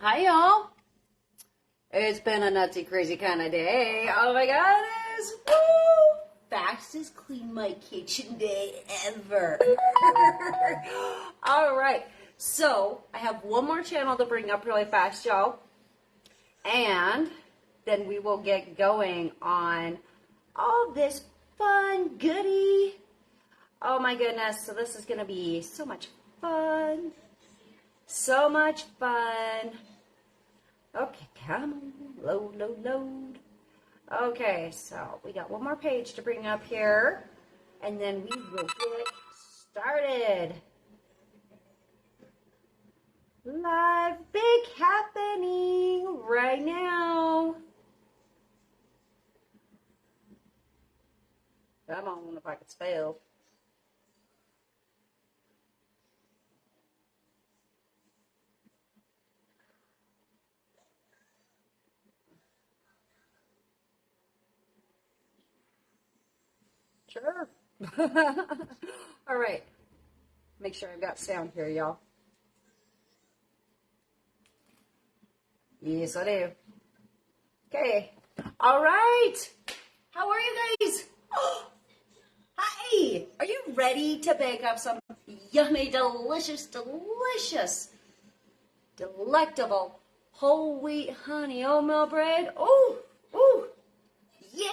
Hi, y'all. It's been a nutsy, crazy kind of day. Oh my goodness. Woo! Fastest clean my kitchen day ever. All right. So, I have one more channel to bring up really fast, y'all. And then we will get going on all this fun goodie. Oh my goodness. So, this is going to be so much fun. So much fun. Okay, come on. Load, load, load. Okay, so we got one more page to bring up here, and then we will get started. Live bake happening right now. Come on, if I could spell. Sure. All right. Make sure I've got sound here, y'all. Yes, I do. Okay. All right. How are you guys? Oh, hi. Are you ready to bake up some yummy, delicious, delectable whole wheat honey oatmeal bread? Oh, yeah.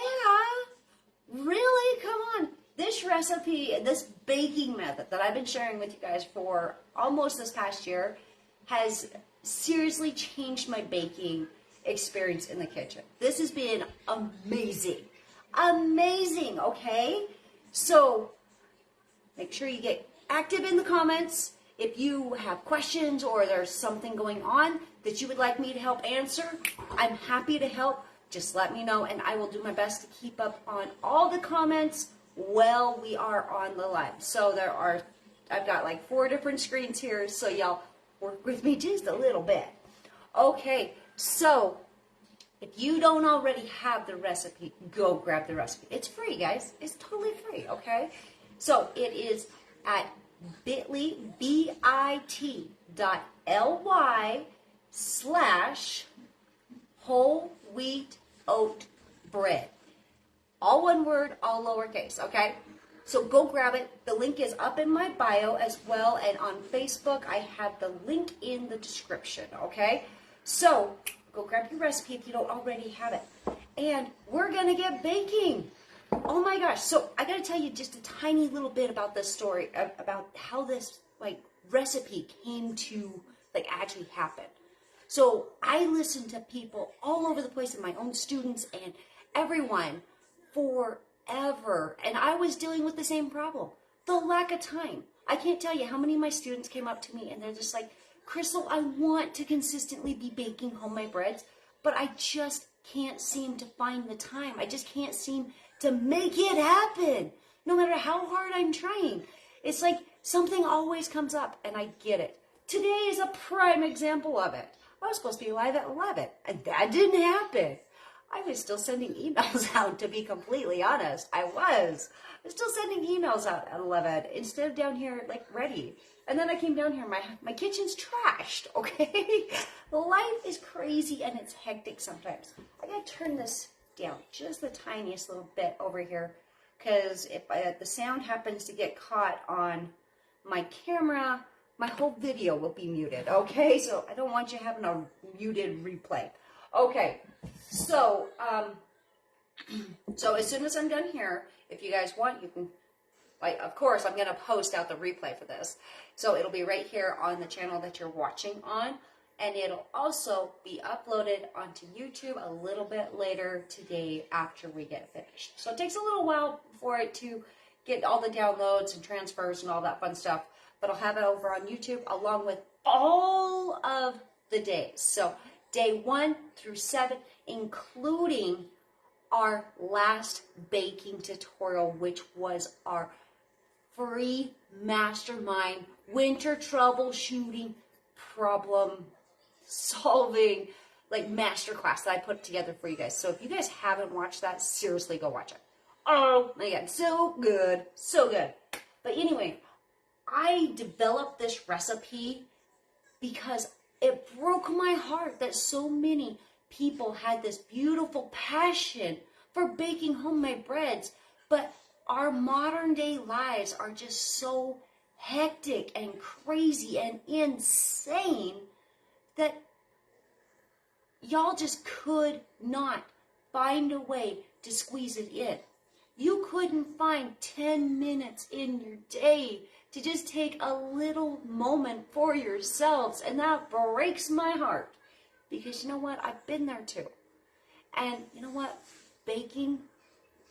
Really? Come on. This recipe, this baking method that I've been sharing with you guys for almost this past year has seriously changed my baking experience in the kitchen. This has been amazing. Amazing, okay? So make sure you get active in the comments. If you have questions or there's something going on that you would like me to help answer, I'm happy to help. Just let me know, and I will do my best to keep up on all the comments while we are on the live. So I've got like 4 different screens here, so y'all work with me just a little bit. Okay, so if you don't already have the recipe, go grab the recipe. It's free, guys. It's totally free, okay? So it is at bit.ly, bit.ly/whole wheat oat bread. All one word, all lowercase, okay? So go grab it. The link is up in my bio as well, and on Facebook, I have the link in the description, okay? So go grab your recipe if you don't already have it. And we're gonna get baking. Oh my gosh. So I gotta tell you just a tiny little bit about this story, about how this recipe came to actually happen. So I listened to people all over the place, and my own students and everyone forever. And I was dealing with the same problem, the lack of time. I can't tell you how many of my students came up to me and they're just like, Crystal, I want to consistently be baking homemade breads, but I just can't seem to find the time. I just can't seem to make it happen. No matter how hard I'm trying. It's like something always comes up, and I get it. Today is a prime example of it. I was supposed to be live at 11, and that didn't happen. I was still sending emails out, to be completely honest. I was still sending emails out at 11 instead of down here, ready. And then I came down here, my kitchen's trashed, okay? Life is crazy, and it's hectic sometimes. I gotta turn this down just the tiniest little bit over here, because if the sound happens to get caught on my camera, my whole video will be muted, okay? So I don't want you having a muted replay. Okay, so so as soon as I'm done here, if you guys want, you can, of course, I'm going to post out the replay for this. So it'll be right here on the channel that you're watching on, and it'll also be uploaded onto YouTube a little bit later today after we get finished. So it takes a little while for it to get all the downloads and transfers and all that fun stuff, but I'll have it over on YouTube along with all of the days. So day 1 through 7, including our last baking tutorial, which was our free mastermind winter troubleshooting problem solving masterclass that I put together for you guys. So if you guys haven't watched that, seriously go watch it. Oh my god, so good, so good. But anyway, I developed this recipe because it broke my heart that so many people had this beautiful passion for baking homemade breads, but our modern day lives are just so hectic and crazy and insane that y'all just could not find a way to squeeze it in. You couldn't find 10 minutes in your day to just take a little moment for yourselves. And that breaks my heart. Because you know what? I've been there too. And you know what? Baking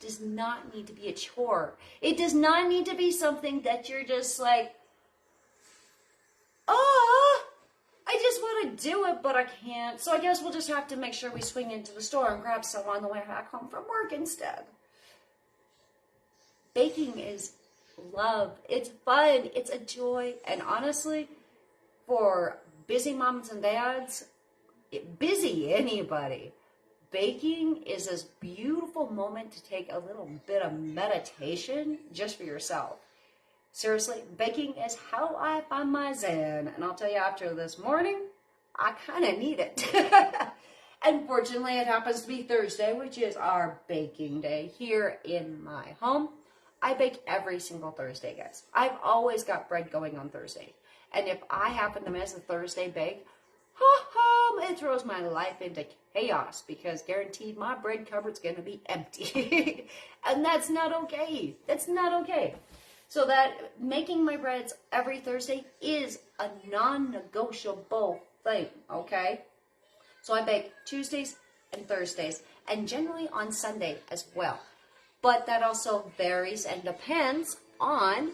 does not need to be a chore. It does not need to be something that you're just like, oh, I just want to do it, but I can't. So I guess we'll just have to make sure we swing into the store and grab some on the way back home from work instead. Baking is love. It's fun. It's a joy. And honestly, for busy moms and dads, busy anybody, baking is this beautiful moment to take a little bit of meditation just for yourself. Seriously, baking is how I find my zen. And I'll tell you, after this morning, I kind of need it. Unfortunately, it happens to be Thursday, which is our baking day here in my home. I bake every single Thursday, guys. I've always got bread going on Thursday. And if I happen to miss a Thursday bake, it throws my life into chaos because guaranteed my bread cupboard's going to be empty. And that's not okay. That's not okay. So that making my breads every Thursday is a non-negotiable thing, okay? So I bake Tuesdays and Thursdays, and generally on Sunday as well. But that also varies and depends on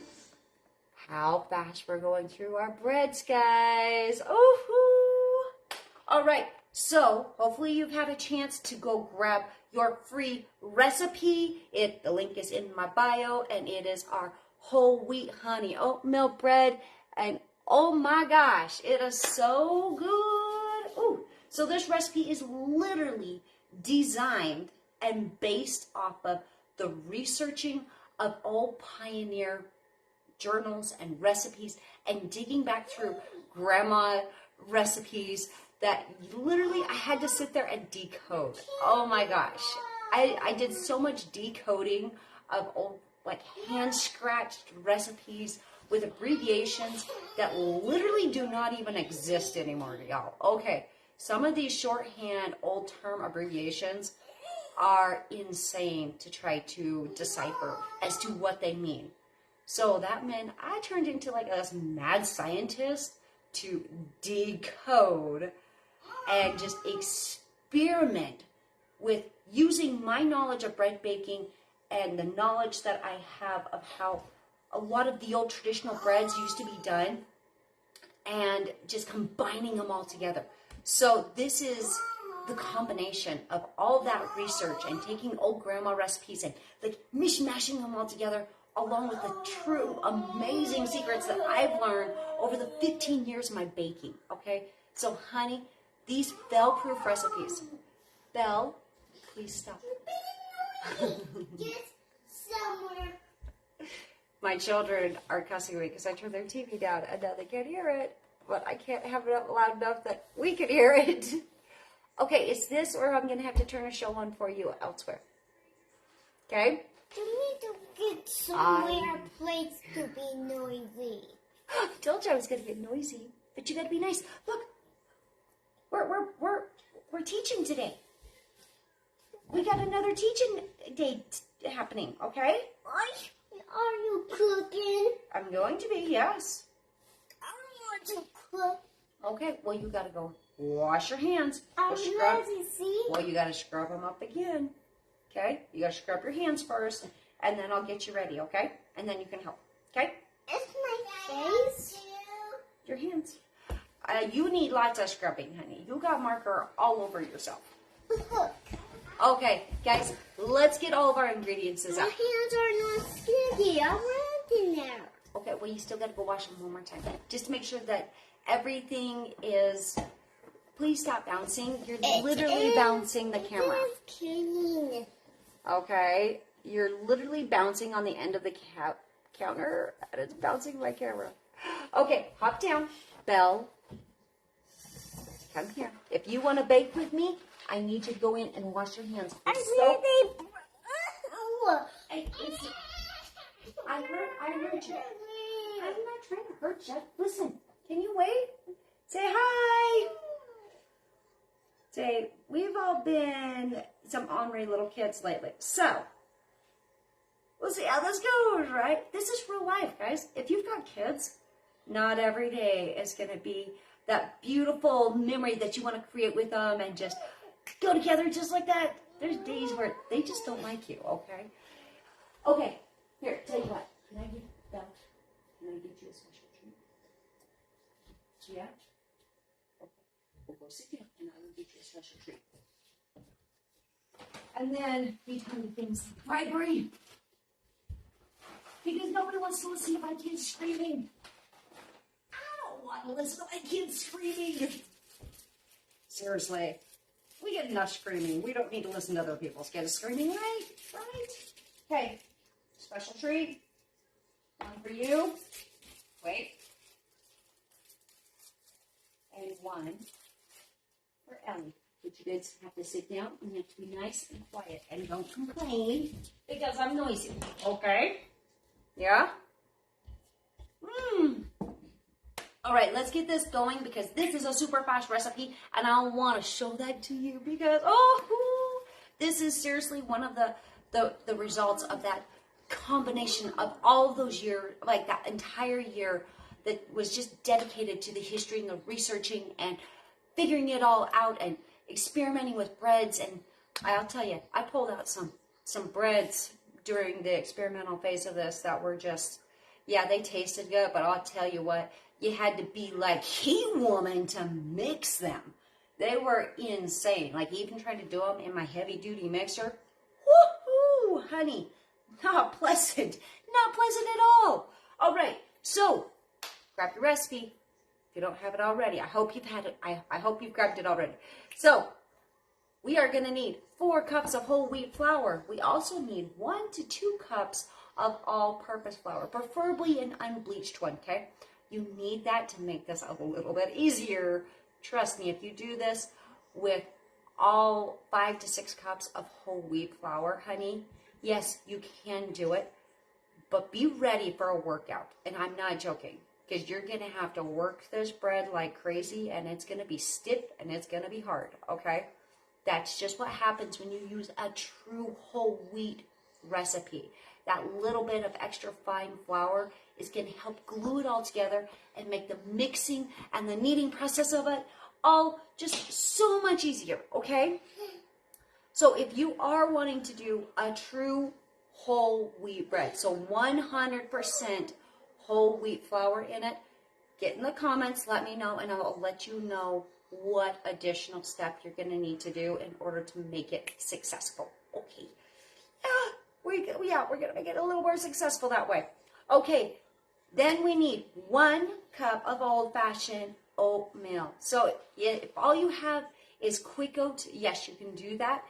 how fast we're going through our breads, guys. Ooh-hoo. All right, so hopefully you've had a chance to go grab your free recipe. The link is in my bio, and it is our whole wheat honey oatmeal bread. And oh my gosh, it is so good. Ooh. So this recipe is literally designed and based off of the researching of old pioneer journals and recipes and digging back through grandma recipes that literally I had to sit there and decode. Oh my gosh. I did so much decoding of old, like, hand-scratched recipes with abbreviations that literally do not even exist anymore, y'all. Okay, some of these shorthand old-term abbreviations are insane to try to decipher as to what they mean. So that meant I turned into like a mad scientist to decode and just experiment with using my knowledge of bread baking and the knowledge that I have of how a lot of the old traditional breads used to be done and just combining them all together. So this is the combination of all that research and taking old grandma recipes and like mishmashing them all together, along with the true amazing secrets that I've learned over the 15 years of my baking, okay? So honey, these fail-proof recipes. Belle, please stop. Just somewhere. My children are cussing me because I turned their TV down and now they can't hear it, but I can't have it up loud enough that we can hear it. Okay, it's this, or I'm going to have to turn a show on for you elsewhere. Okay? You need to get somewhere place to be noisy. I told you I was going to get noisy, but you got to be nice. Look, we're teaching today. We got another teaching day happening, okay? Are you cooking? I'm going to be, yes. I want to cook. Okay, well, you got to go wash your hands. I'm Go scrub. lazy, see? Well, you got to scrub them up again. Okay? You got to scrub your hands first, and then I'll get you ready, okay? And then you can help, okay? It's my face. Your hands. You need lots of scrubbing, honey. You got marker all over yourself. Look. Okay, guys, let's get all of our ingredients My out. hands are not sticky. I went in there. Okay, well, you still got to go wash them one more time. Just to make sure that everything is... Please stop bouncing. You're literally bouncing the camera. Just kidding. Okay, you're literally bouncing on the end of the counter, and it's bouncing my camera. Okay, hop down. Belle, Come here. If you want to bake with me, I need to go in and wash your hands. I heard you. I'm not trying to hurt you. Listen, can you wait? Say hi. Say, we've all been some ornery little kids lately. So, we'll see how this goes, right? This is real life, guys. If you've got kids, not every day is going to be that beautiful memory that you want to create with them and just go together just like that. There's days where they just don't like you, okay? Okay, here, tell you what. Can I get that? Can I get you a special treat? Yeah? Okay. We'll go sit down and I will get you a special treat. And then we tell you things like bribery. Because nobody wants to listen to my kids screaming. I don't want to listen to my kids screaming. Seriously. We get enough screaming. We don't need to listen to other people's kids screaming, right? Right? Okay. Special treat. One for you. Wait. And one for Ellie. But you guys have to sit down and you have to be nice and quiet. And don't complain because I'm noisy. Okay? Yeah? All right, let's get this going because this is a super fast recipe and I want to show that to you because, this is seriously one of the results of that combination of all of those years, like that entire year that was just dedicated to the history and the researching and figuring it all out and experimenting with breads. And I'll tell you, I pulled out some breads during the experimental phase of this that were just, yeah, they tasted good, but I'll tell you what, you had to be like He-Woman to mix them. They were insane. Like even trying to do them in my heavy-duty mixer, woohoo, honey, not pleasant at all. All right, so grab your recipe. If you don't have it already, I hope you've had it. I hope you've grabbed it already. So we are going to need 4 cups of whole wheat flour. We also need 1 to 2 cups of all-purpose flour, preferably an unbleached one, okay? You need that to make this a little bit easier. Trust me, if you do this with all 5 to 6 cups of whole wheat flour, honey, yes, you can do it, but be ready for a workout. And I'm not joking, because you're going to have to work this bread like crazy, and it's going to be stiff, and it's going to be hard, okay? That's just what happens when you use a true whole wheat recipe. That little bit of extra fine flour is going to help glue it all together and make the mixing and the kneading process of it all just so much easier, okay? So if you are wanting to do a true whole wheat bread, so 100% whole wheat flour in it, get in the comments, let me know, and I'll let you know what additional step you're going to need to do in order to make it successful. Okay. We're going to make it a little more successful that way. Okay, then we need 1 cup of old-fashioned oatmeal. So if all you have is quick oat, yes, you can do that.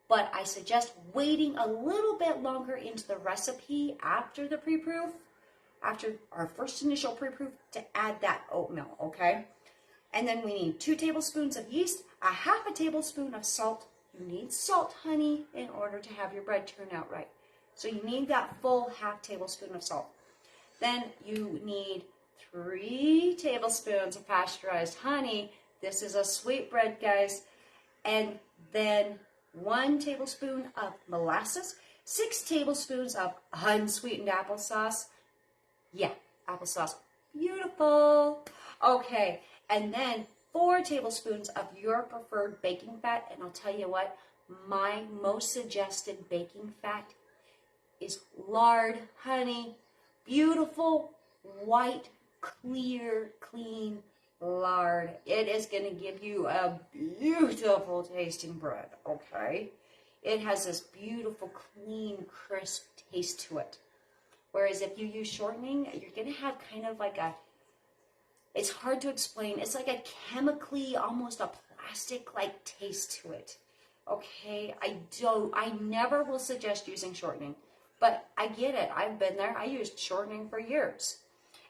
But I suggest waiting a little bit longer into the recipe after the pre-proof, after our first initial pre-proof, to add that oatmeal, okay? And then we need 2 tablespoons of yeast, a half a tablespoon of salt. You need salt, honey, in order to have your bread turn out right. So you need that full half tablespoon of salt. Then you need 3 tablespoons of pasteurized honey. This is a sweet bread, guys. And then 1 tablespoon of molasses, 6 tablespoons of unsweetened applesauce. Yeah, applesauce. Beautiful. Okay, and then 4 tablespoons of your preferred baking fat. And I'll tell you what, my most suggested baking fat is lard, honey. Beautiful, white, clear, clean lard. It is going to give you a beautiful tasting bread, okay? It has this beautiful, clean, crisp taste to it. Whereas if you use shortening, you're going to have kind of like a, it's hard to explain. It's like a chemically, almost a plastic-like taste to it. Okay, I never will suggest using shortening, but I get it. I've been there. I used shortening for years.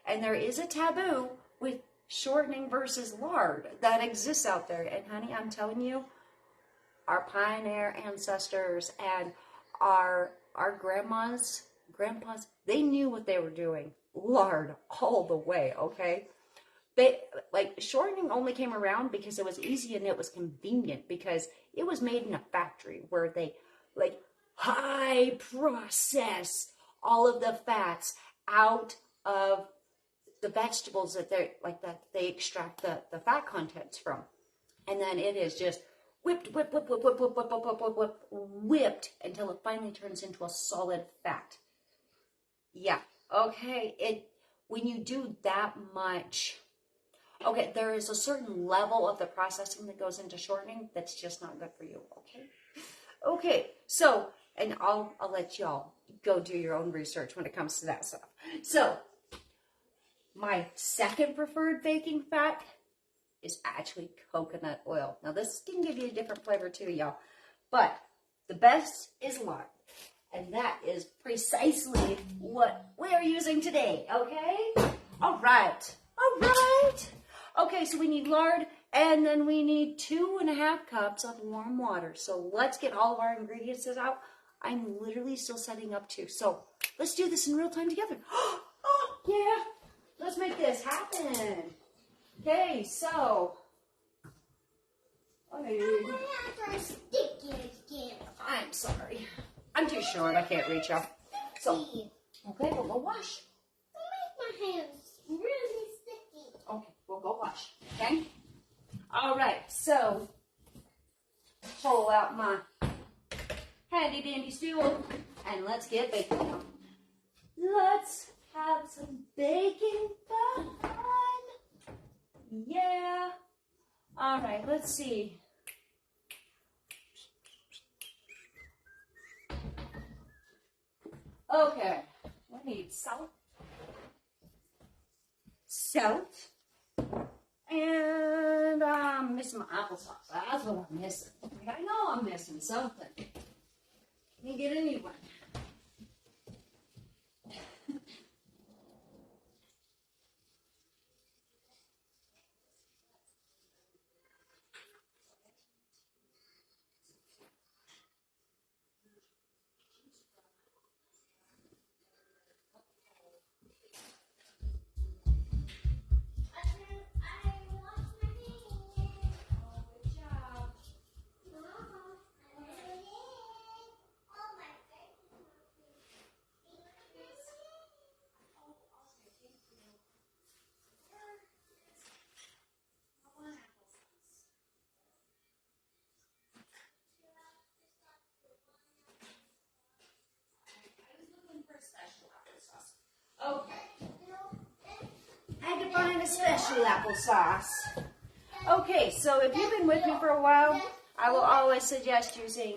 And there is a taboo with shortening versus lard that exists out there. And honey, I'm telling you, our pioneer ancestors and our grandpas, they knew what they were doing. Lard all the way, okay? They like shortening only came around because it was easy and it was convenient because it was made in a factory where they like high process all of the fats out of the vegetables that they extract the fat contents from. And then it is just whipped until it finally turns into a solid fat. Yeah, okay, when you do that much, okay, there is a certain level of the processing that goes into shortening that's just not good for you, okay? Okay, so, and I'll let y'all go do your own research when it comes to that stuff. So, my second preferred baking fat is actually coconut oil. Now, this can give you a different flavor too, y'all, but the best is lard. And that is precisely what we are using today, okay? All right. Okay, so we need lard, and then we need 2.5 cups of warm water. So let's get all of our ingredients out. I'm literally still setting up too. So let's do this in real time together. Oh, yeah. Let's make this happen. Okay, so. I'm sorry. I'm too short. I can't reach up. So, okay, we'll go wash. My hands really sticky. Okay, we'll go wash. Okay? All right, so pull out my handy dandy stool and let's get baking now. Let's have some baking fun. Yeah. All right, let's see. Okay, we need salt, and I'm missing my applesauce. That's what I'm missing. I know I'm missing something. Can you get a new one? Okay. I had to find a special applesauce. Okay, so if you've been with me for a while, I will always suggest using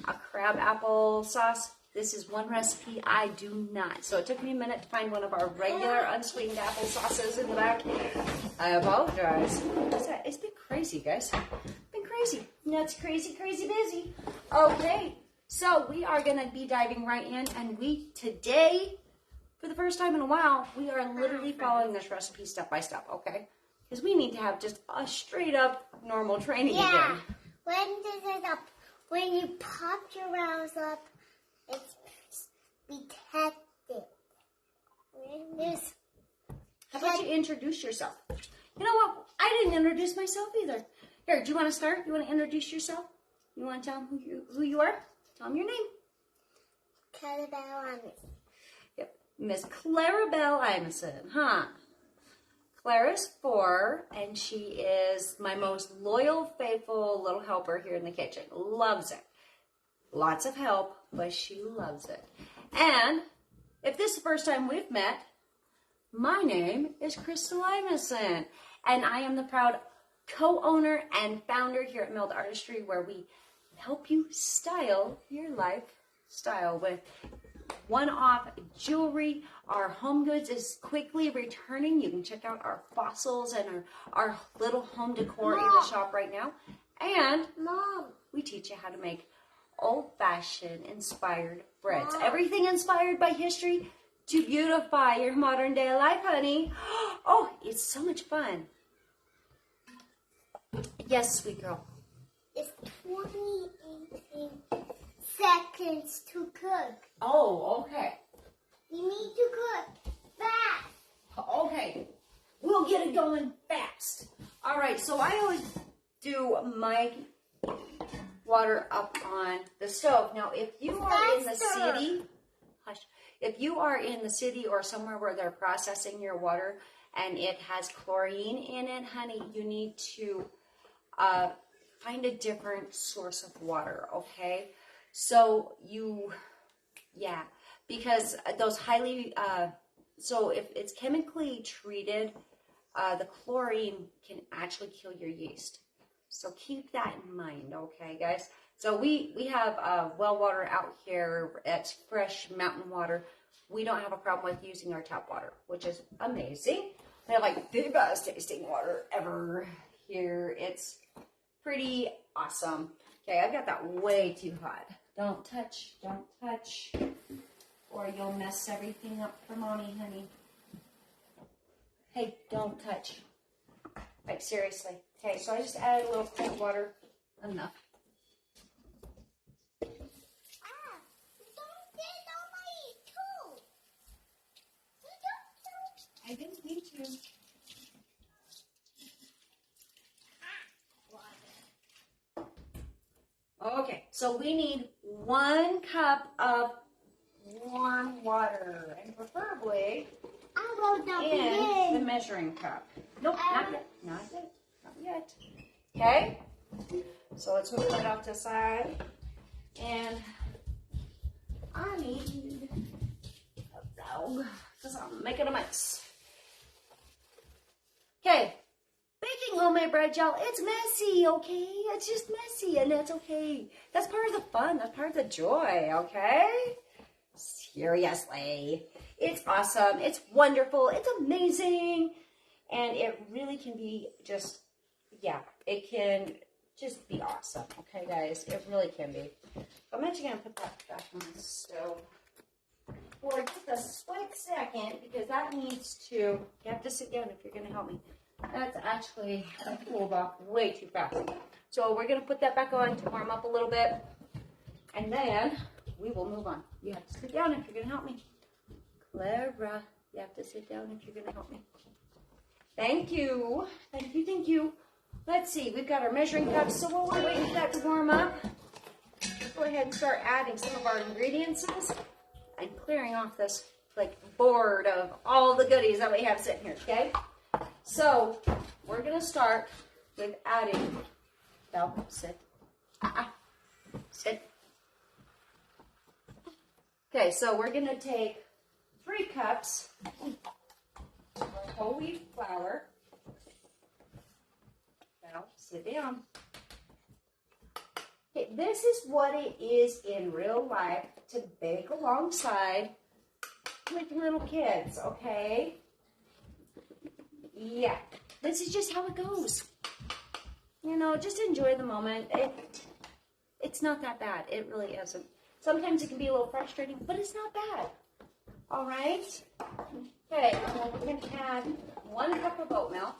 a crab applesauce. This is one recipe I do not. So it took me a minute to find one of our regular unsweetened applesauces in the back. I apologize. It's been crazy, guys. Been crazy. Nuts, crazy, crazy busy. Okay, so we are going to be diving right in, and today, for the first time in a while, we are literally following this recipe step by step, okay? Because we need to have just a straight up normal training again. When you pop your mouth up, it's protected. How about you introduce yourself? You know what? I didn't introduce myself either. Here, do you want to start? You want to introduce yourself? You want to tell them who you are? Tell them your name. Clarabelle. Yep, Miss Clarabelle Imeson, huh? Clara's 4, and she is my most loyal, faithful little helper here in the kitchen. Loves it. Lots of help, but she loves it. And if this is the first time we've met, my name is Crystal Imeson, and I am the proud co-owner and founder here at Meld Artistry, where we help you style your lifestyle with one-off jewelry. Our home goods is quickly returning. You can check out our fossils and our little home decor in the shop right now. And Mom, we teach you how to make old-fashioned inspired breads. Everything inspired by history, to beautify your modern day life, honey. Oh, it's so much fun. Yes, sweet girl. It's 28 seconds to cook. Oh, okay. You need to cook fast. Okay. We'll get it going fast. All right, so I always do my water up on the stove. Now, if you are in the city, hush, if you are in the city or somewhere where they're processing your water and it has chlorine in it, honey, you need to find a different source of water, okay? So because those highly, so if it's chemically treated, the chlorine can actually kill your yeast. So keep that in mind, okay, guys? So we have well water out here. It's fresh mountain water. We don't have a problem with using our tap water, which is amazing. We have like the best tasting water ever here. It's pretty awesome. Okay, I've got that way too hot. Don't touch, or you'll mess everything up for mommy, honey. Hey, don't touch. Like, seriously. Okay, so I just added a little cold water. Enough. Don't get on my toe. I didn't need to. Okay, so we need 1 cup of warm water, and preferably in the measuring cup. Nope, not yet, not yet, not yet. Okay, so let's move that off to the side, and I need a dog because I'm making a mess. Okay. Baking homemade bread, y'all, it's messy, okay? It's just messy, and that's okay. That's part of the fun. That's part of the joy, okay? Seriously. It's awesome. It's wonderful. It's amazing. And it really can be just, it can just be awesome, okay, guys? It really can be. I'm actually going to put that back on the stove for just a split second, because that needs to, you have to sit down if you're going to help me. That's actually cooled off way too fast. So we're going to put that back on to warm up a little bit. And then we will move on. You have to sit down if you're going to help me. Clara, you have to sit down if you're going to help me. Thank you. Thank you, thank you. Let's see. We've got our measuring cups. So while we're waiting for that to warm up, let's go ahead and start adding some of our ingredients and clearing off this board of all the goodies that we have sitting here, okay? So, we're going to start with adding, sit, sit. Okay, so we're going to take 3 cups of whole wheat flour. Now, sit down. Okay, this is what it is in real life to bake alongside with little kids, okay? Yeah, this is just how it goes. You know, just enjoy the moment. It's not that bad. It really isn't. Sometimes it can be a little frustrating, but it's not bad. All right? Okay, and then we're going to add 1 cup of oatmeal.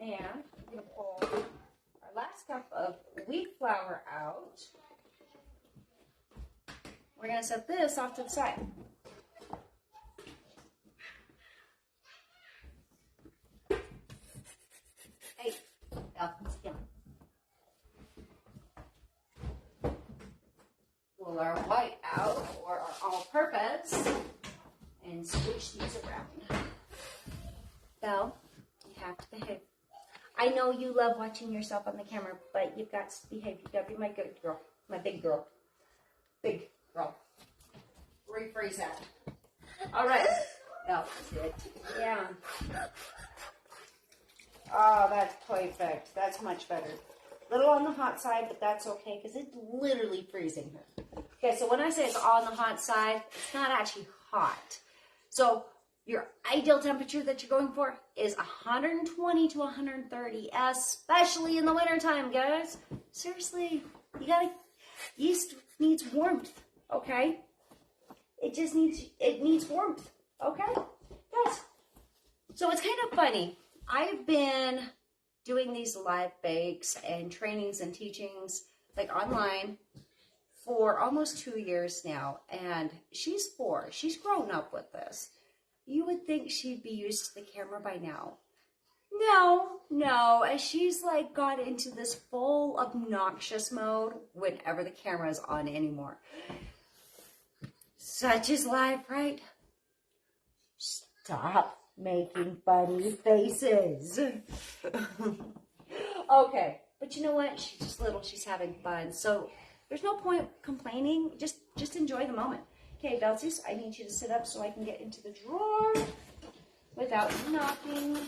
And we're going to pull our last cup of wheat flour out. We're going to set this off to the side. Hey, sit down. Pull our white out, or our all-purpose, and switch these around. Belle, you have to behave. I know you love watching yourself on the camera, but you've got to behave. You've got to be my good girl, my big girl. Big girl. Rephrase that. All right. That's it. Yeah. Oh, that's perfect. That's much better. A little on the hot side, but that's okay because it's literally freezing here. Okay, so when I say it's on the hot side, it's not actually hot. So your ideal temperature that you're going for is 120 to 130, especially in the wintertime, guys. Seriously, you gotta Yeast needs warmth, okay? It needs warmth, okay? Yes. So it's kind of funny. I've been doing these live bakes and trainings and teachings like online for almost 2 years now, and she's 4. She's grown up with this. You would think she'd be used to the camera by now. No, and she's like got into this full obnoxious mode whenever the camera is on anymore. Such is life, right? Stop making funny faces. Okay, but you know what? She's just little. She's having fun. So there's no point complaining. Just enjoy the moment. Okay, Belsies, I need you to sit up so I can get into the drawer without knocking.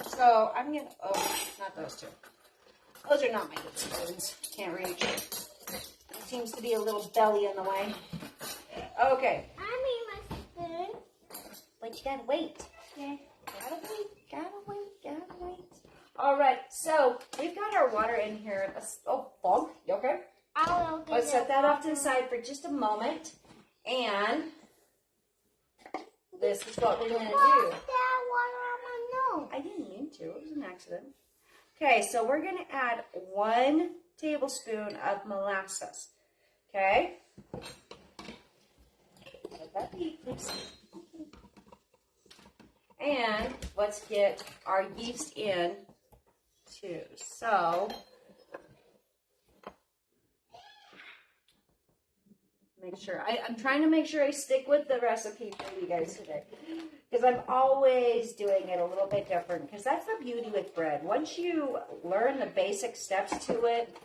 So I'm going to, oh, not those two. Those are not my good spoons. Can't reach. There seems to be a little belly in the way. Okay. I made my spoon. But you gotta wait. Yeah. Gotta wait. All right, so we've got our water in here. Oh, Fog, you okay? Let's set that off to the side for just a moment. And this is what we're gonna do. That water on my nose. I didn't mean to. It was an accident. Okay, so we're going to add 1 tablespoon of molasses. Okay? Let that be, please. And let's get our yeast in, too. So, make sure. I'm trying to make sure I stick with the recipe for you guys today. Because I'm always doing it a little bit different. Because that's the beauty with bread. Once you learn the basic steps to it,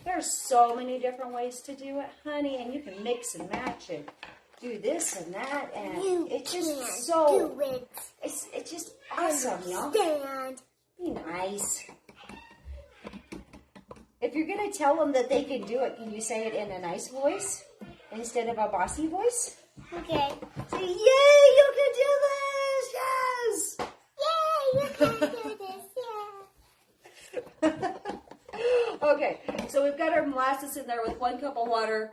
there's so many different ways to do it, honey. And you can mix and match and do this and that. And it's just so... Do it. It's just awesome, y'all. Stand. Be nice. If you're going to tell them that they can do it, can you say it in a nice voice instead of a bossy voice? Okay. Say, yay, you can do this! Yes! Yay, you can do this. Yeah. Okay, so we've got our molasses in there with 1 cup of water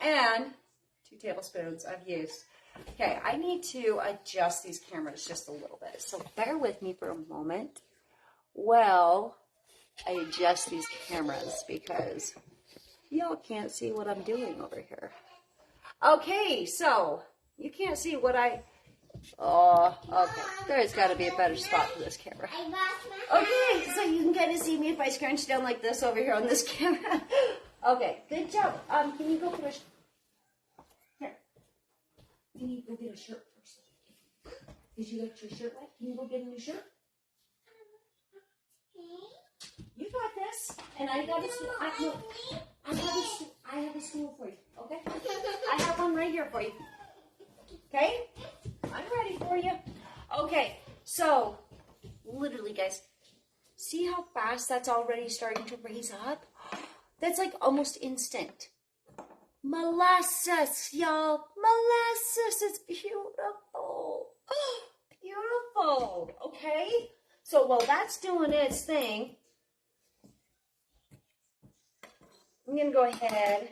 and 2 tablespoons of yeast. Okay, I need to adjust these cameras just a little bit, so bear with me for a moment while I adjust these cameras because y'all can't see what I'm doing over here. Okay, so you can't see what oh, okay. There's got to be a better spot for this camera. Okay, so you can kind of see me if I scrunch down like this over here on this camera. Okay, good job. Can you go put a... Here. You need to go get a shirt first. Did you get your shirt wet? Can you go get a new shirt? You got this. And I got a stool. I have a stool for you, okay? I have one right here for you. Okay? I'm ready for you. Okay, so literally, guys, see how fast that's already starting to raise up? That's like almost instant. Molasses, y'all. Molasses. It's beautiful. Beautiful. Okay? So while that's doing its thing, I'm going to go ahead.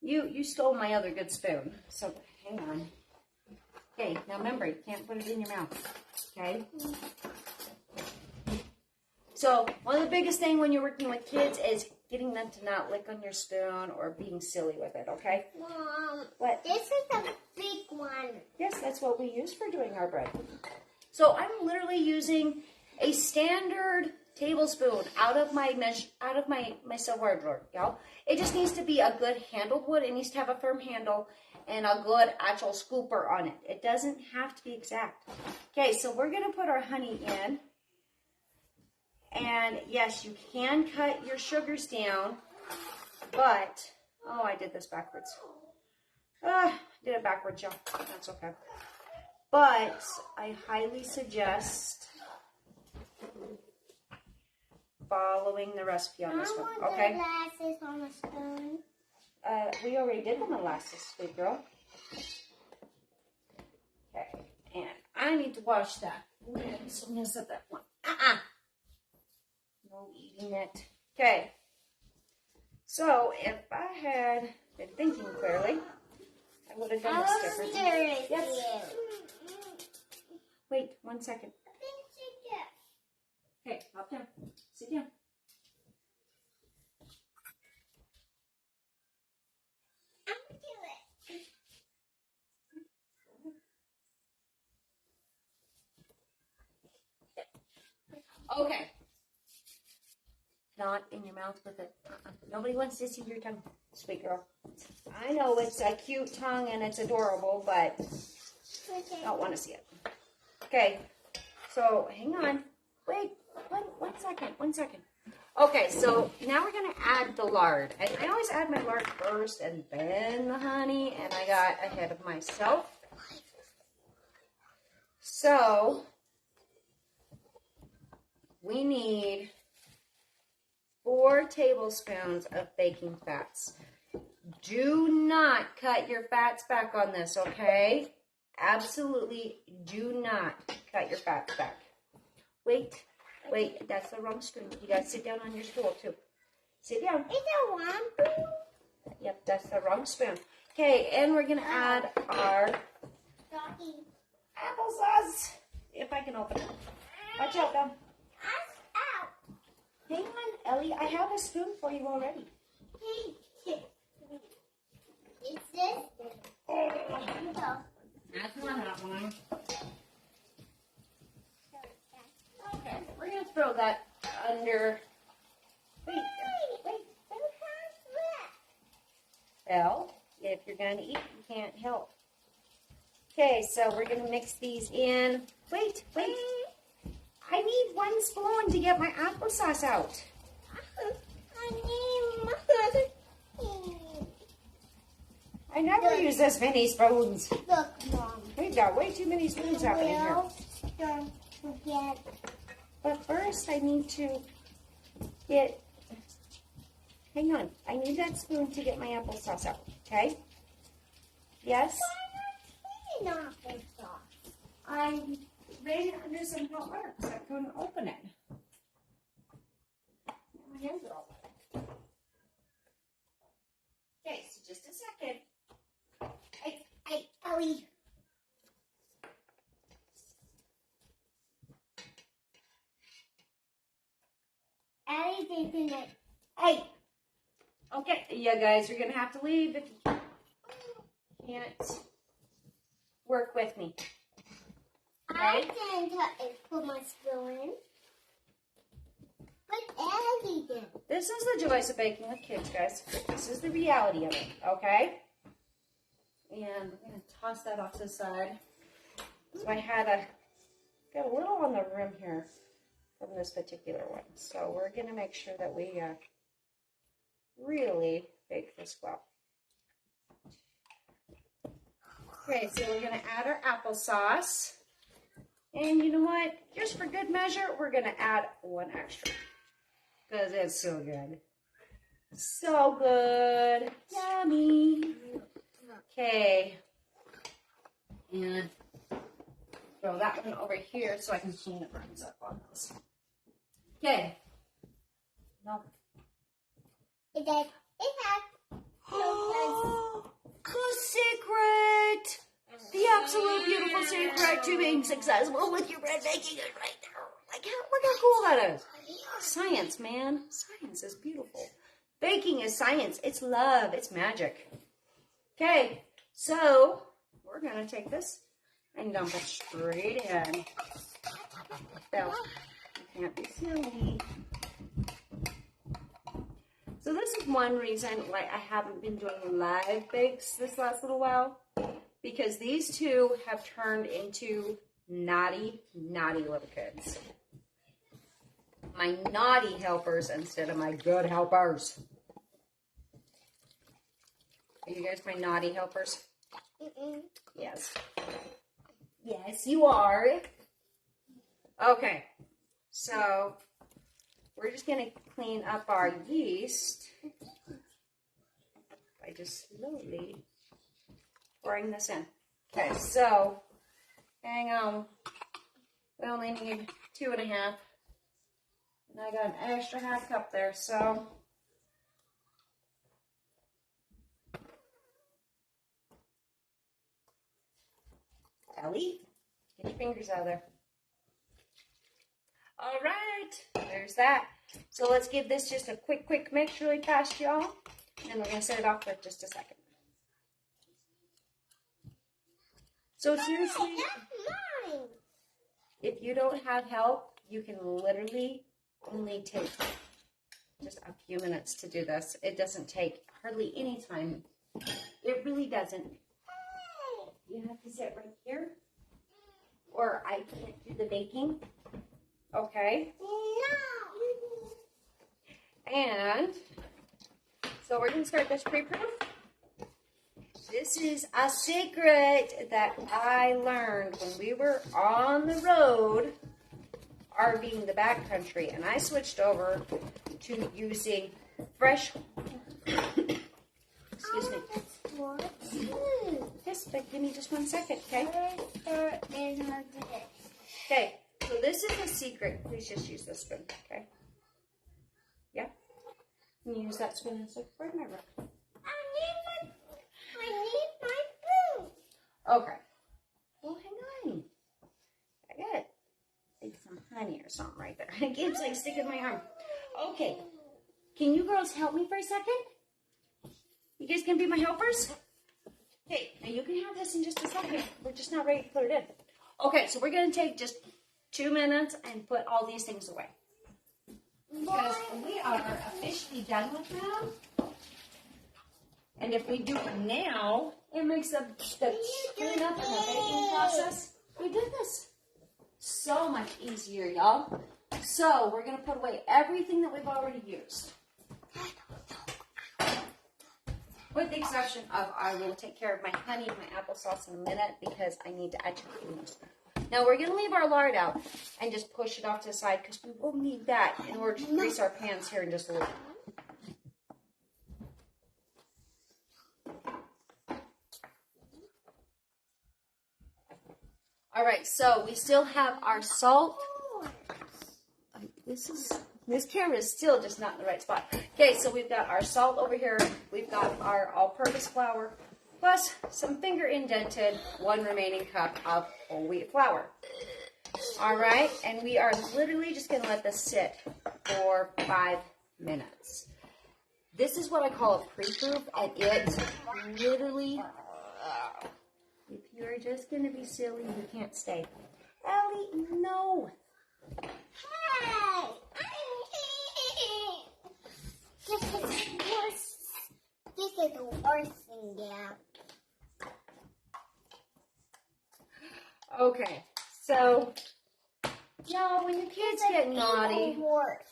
You stole my other good spoon, so hang on. Okay, now remember, you can't put it in your mouth, okay? So one of the biggest things when you're working with kids is getting them to not lick on your spoon or being silly with it, okay? Mom, What? this is a big one. Yes, that's what we use for doing our bread. So I'm literally using a standard tablespoon out of my silverware drawer, y'all. It just needs to be a good handled wood. It needs to have a firm handle and a good actual scooper on it. It doesn't have to be exact. Okay, so we're going to put our honey in. And yes, you can cut your sugars down, but, oh, I did this backwards. I did it backwards, y'all. That's okay. But I highly suggest following the recipe on this one, okay? Molasses on a spoon. We already did the molasses, sweet girl. Okay, and I need to wash that. So I'm going to set that one. No eating it. Okay. So if I had been thinking clearly, I would have done this differently. Yes. Wait 1 second. Okay, hop down. Sit down. Okay. Not in your mouth with it. Nobody wants to see your tongue, sweet girl. I know it's a cute tongue and it's adorable, but I don't want to see it. Okay, so hang on. Wait, one second, 1 second. Okay, so now we're going to add the lard. And I always add my lard first and then the honey, and I got ahead of myself. So we need 4 tablespoons of baking fats. Do not cut your fats back on this, okay? Absolutely do not cut your fats back. Wait, that's the wrong spoon. You gotta sit down on your stool too. Sit down. Is it one? Yep, that's the wrong spoon. Okay, and we're gonna add our applesauce. If I can open it. Watch out, though. Hang on, Ellie. I have a spoon for you already. Is this? That's not that one. Okay, we're going to throw that under. Wait. Well, if you're going to eat, you can't help. Okay, so we're going to mix these in. Wait. I need 1 spoon to get my applesauce out. I never use this many spoons. Look, Mom. We've got way too many spoons happening here. Don't forget. But first, I need to get. Hang on. I need that spoon to get my applesauce out. Okay? Yes? I ran it under some hot water because I couldn't open it. My hands are all wet. Okay, so just a second. Hey, Ellie. Ellie's taking it. Hey! Okay, you guys are going to have to leave if you can't work with me. I didn't put my spoon in. But Ellie did. This is the joys of baking with kids, guys. This is the reality of it, okay? And I'm going to toss that off to the side. So I had got a little on the rim here from this particular one. So we're going to make sure that we really bake this well. Okay, so we're going to add our applesauce. And you know what? Just for good measure, we're going to add 1 extra. Because it's so good. So good. Yummy. Okay. And throw that one over here so I can clean it runs up on this. Okay. No. It has. The secret! The absolute beautiful secret to being successful with your bread baking is right there. Like, look how cool that is. Science, man. Science is beautiful. Baking is science. It's love. It's magic. Okay, so we're going to take this and dump it straight in. So, you can't be silly. So this is one reason why I haven't been doing live bakes this last little while. Because these two have turned into naughty little kids. My naughty helpers instead of my good helpers. Are you guys my naughty helpers? Yes. Yes, you are. Okay. So, we're just going to clean up our yeast by just slowly pouring this in. Okay, so, hang on. We only need 2.5. And I got an extra half cup there, so Ellie, get your fingers out of there. All right, there's that. So let's give this just a quick mix really fast, y'all. And we're going to set it off for just a second. So seriously, if you don't have help, you can literally only take just a few minutes to do this. It doesn't take hardly any time. It really doesn't. You have to sit right here, or I can't do the baking. Okay? No! And so we're going to start this pre-proof. This is a secret that I learned when we were on the road, RVing the backcountry, and I switched over to using fresh. Excuse me. Yes, but give me just 1 second, okay? Okay, so this is a secret. Please just use this spoon, okay? Yeah? Can you use that spoon as a fork? I need my food. Okay. Well, hang on. I got like some honey or something right there. It keeps like sticking my arm. Okay. Can you girls help me for a second? You guys can be my helpers? Okay, now you can have this in just a second. We're just not ready to put it in. Okay, so we're going to take just 2 minutes and put all these things away. Because we are officially done with them. And if we do it now, it makes the cleanup and the baking process. We did this so much easier, y'all. So we're going to put away everything that we've already used. With the exception of, I will take care of my honey and my applesauce in a minute because I need to actually use them. Now we're going to leave our lard out and just push it off to the side because we will need that in order to grease our pans here in just a little bit. All right, so we still have our salt. This camera is still just not in the right spot. Okay, so we've got our salt over here. We've got our all-purpose flour, plus some finger indented 1 remaining cup of whole wheat flour. All right, and we are literally just going to let this sit for 5 minutes. This is what I call a pre-proof, and it's literally, if you're just going to be silly, you can't stay. Ellie, no. Hey! This is the worst thing, yeah. Okay, so, y'all, when your kids get naughty,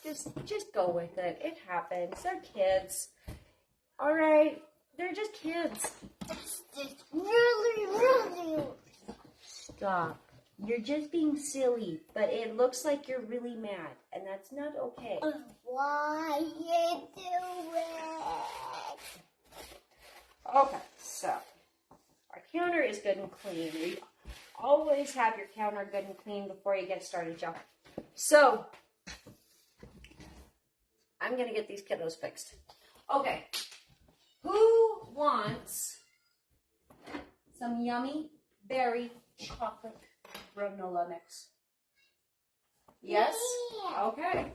just go with it. It happens. They're kids. All right? They're just kids. It's just really. Stop. You're just being silly, but it looks like you're really mad, and that's not okay. Why you do it? Okay, so our counter is good and clean. We always have your counter good and clean before you get started, y'all. So I'm going to get these kiddos fixed. Okay, who wants some yummy berry chocolate granola mix? Yes? Yeah. Okay.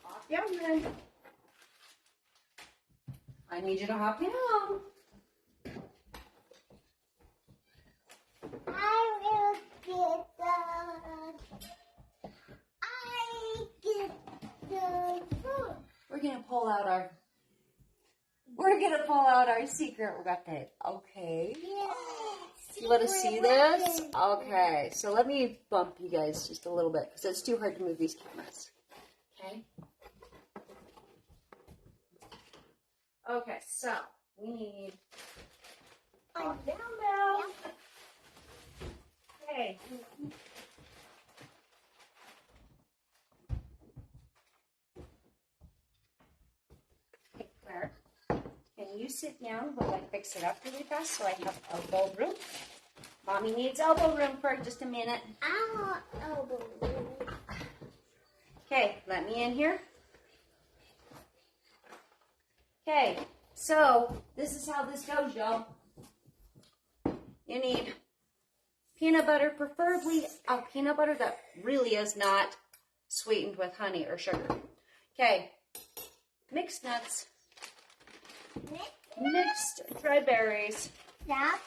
Hop down then. I need you to hop down. I get the food. We're gonna pull out our secret weapon. Okay. Yes. You want to see this? Okay. So let me bump you guys just a little bit because it's too hard to move these cameras. Okay. Okay. So we need. Down. Okay. Claire, can you sit down while I fix it up really fast so I have elbow room? Mommy needs elbow room for just a minute. I want elbow room. Okay, let me in here. Okay, so this is how this goes, y'all. You need peanut butter, preferably a peanut butter that really is not sweetened with honey or sugar. Okay, mixed nuts, mixed dried berries, and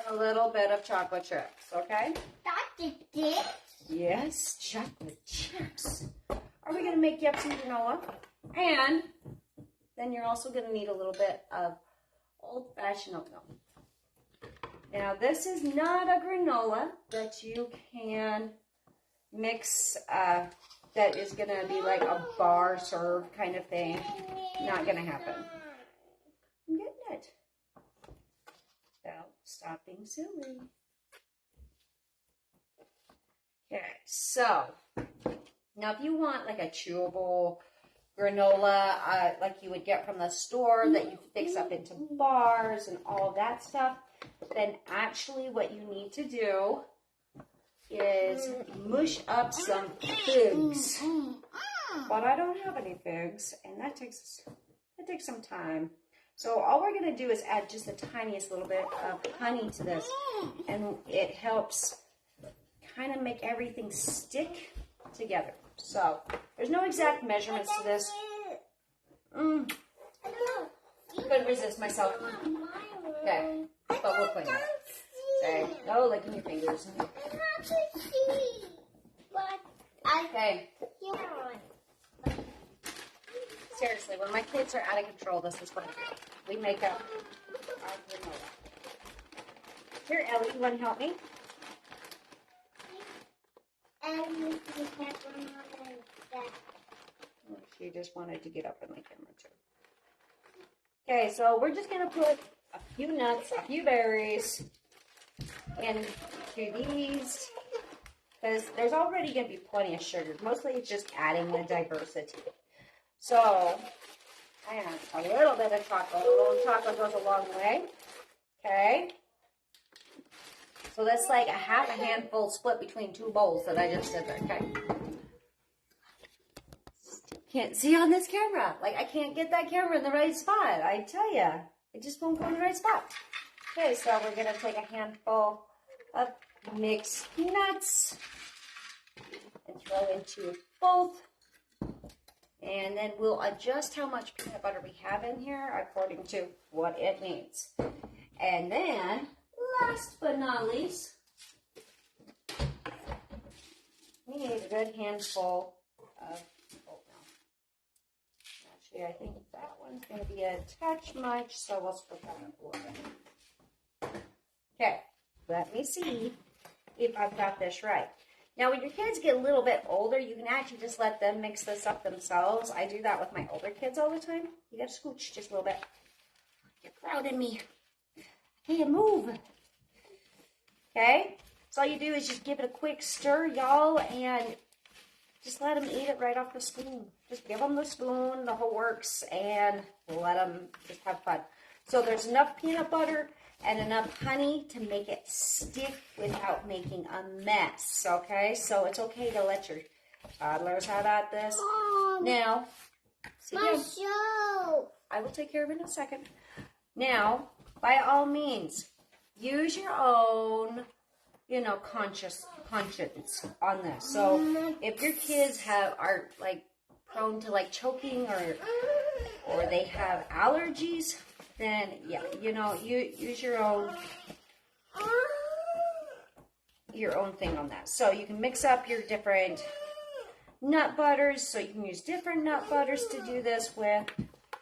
a little bit of chocolate chips, okay? Chocolate chips? Yes, chocolate chips. Are we going to make you up some granola? And then you're also going to need a little bit of old-fashioned oatmeal. Now, this is not a granola that you can mix, that is going to be like a bar serve kind of thing. Not going to happen. I'm getting it. So, stop being silly. Okay, so, now if you want like a chewable granola, like you would get from the store that you fix up into bars and all that stuff, then actually what you need to do is mush up some figs. But I don't have any figs, and that takes some time. So all we're going to do is add just the tiniest little bit of honey to this, and it helps kind of make everything stick together. So there's no exact measurements to this. Couldn't resist myself. Okay, but we'll clean it. Okay, no licking your fingers. Okay. Seriously, when my kids are out of control, this is what I do. We make up our granola. Here, Ellie, you want to help me? She just wanted to get up in the camera too. Okay, so we're just going to put a few nuts, a few berries into these, because there's already going to be plenty of sugar. Mostly it's just adding the diversity. So, and a little bit of chocolate. A little chocolate goes a long way. Okay. So that's like a half a handful split between two bowls that I just did there. Okay. Can't see on this camera. Like, I can't get that camera in the right spot. I tell you, it just won't go in the right spot. Okay, so we're going to take a handful of mixed nuts and throw into both. And then we'll adjust how much peanut butter we have in here according to what it needs. And then, last but not least, we need a good handful of oatmeal. Actually, I think that one's going to be a touch much, so we'll split that up a little bit. Okay, let me see if I've got this right. Now, when your kids get a little bit older, you can actually just let them mix this up themselves. I do that with my older kids all the time. You got to scooch just a little bit. You're crowding me. I can't move. Okay? So all you do is just give it a quick stir, y'all, and just let them eat it right off the spoon. Just give them the spoon, the whole works, and let them just have fun. So there's enough peanut butter and enough honey to make it stick without making a mess, okay? So it's okay to let your toddlers have at this. Now, I will take care of it in a second. Now, by all means, use your own, conscience on this. So if your kids are like prone to like choking or they have allergies, then yeah, you use your own thing on that. So you can mix up your different nut butters. So you can use different nut butters to do this with.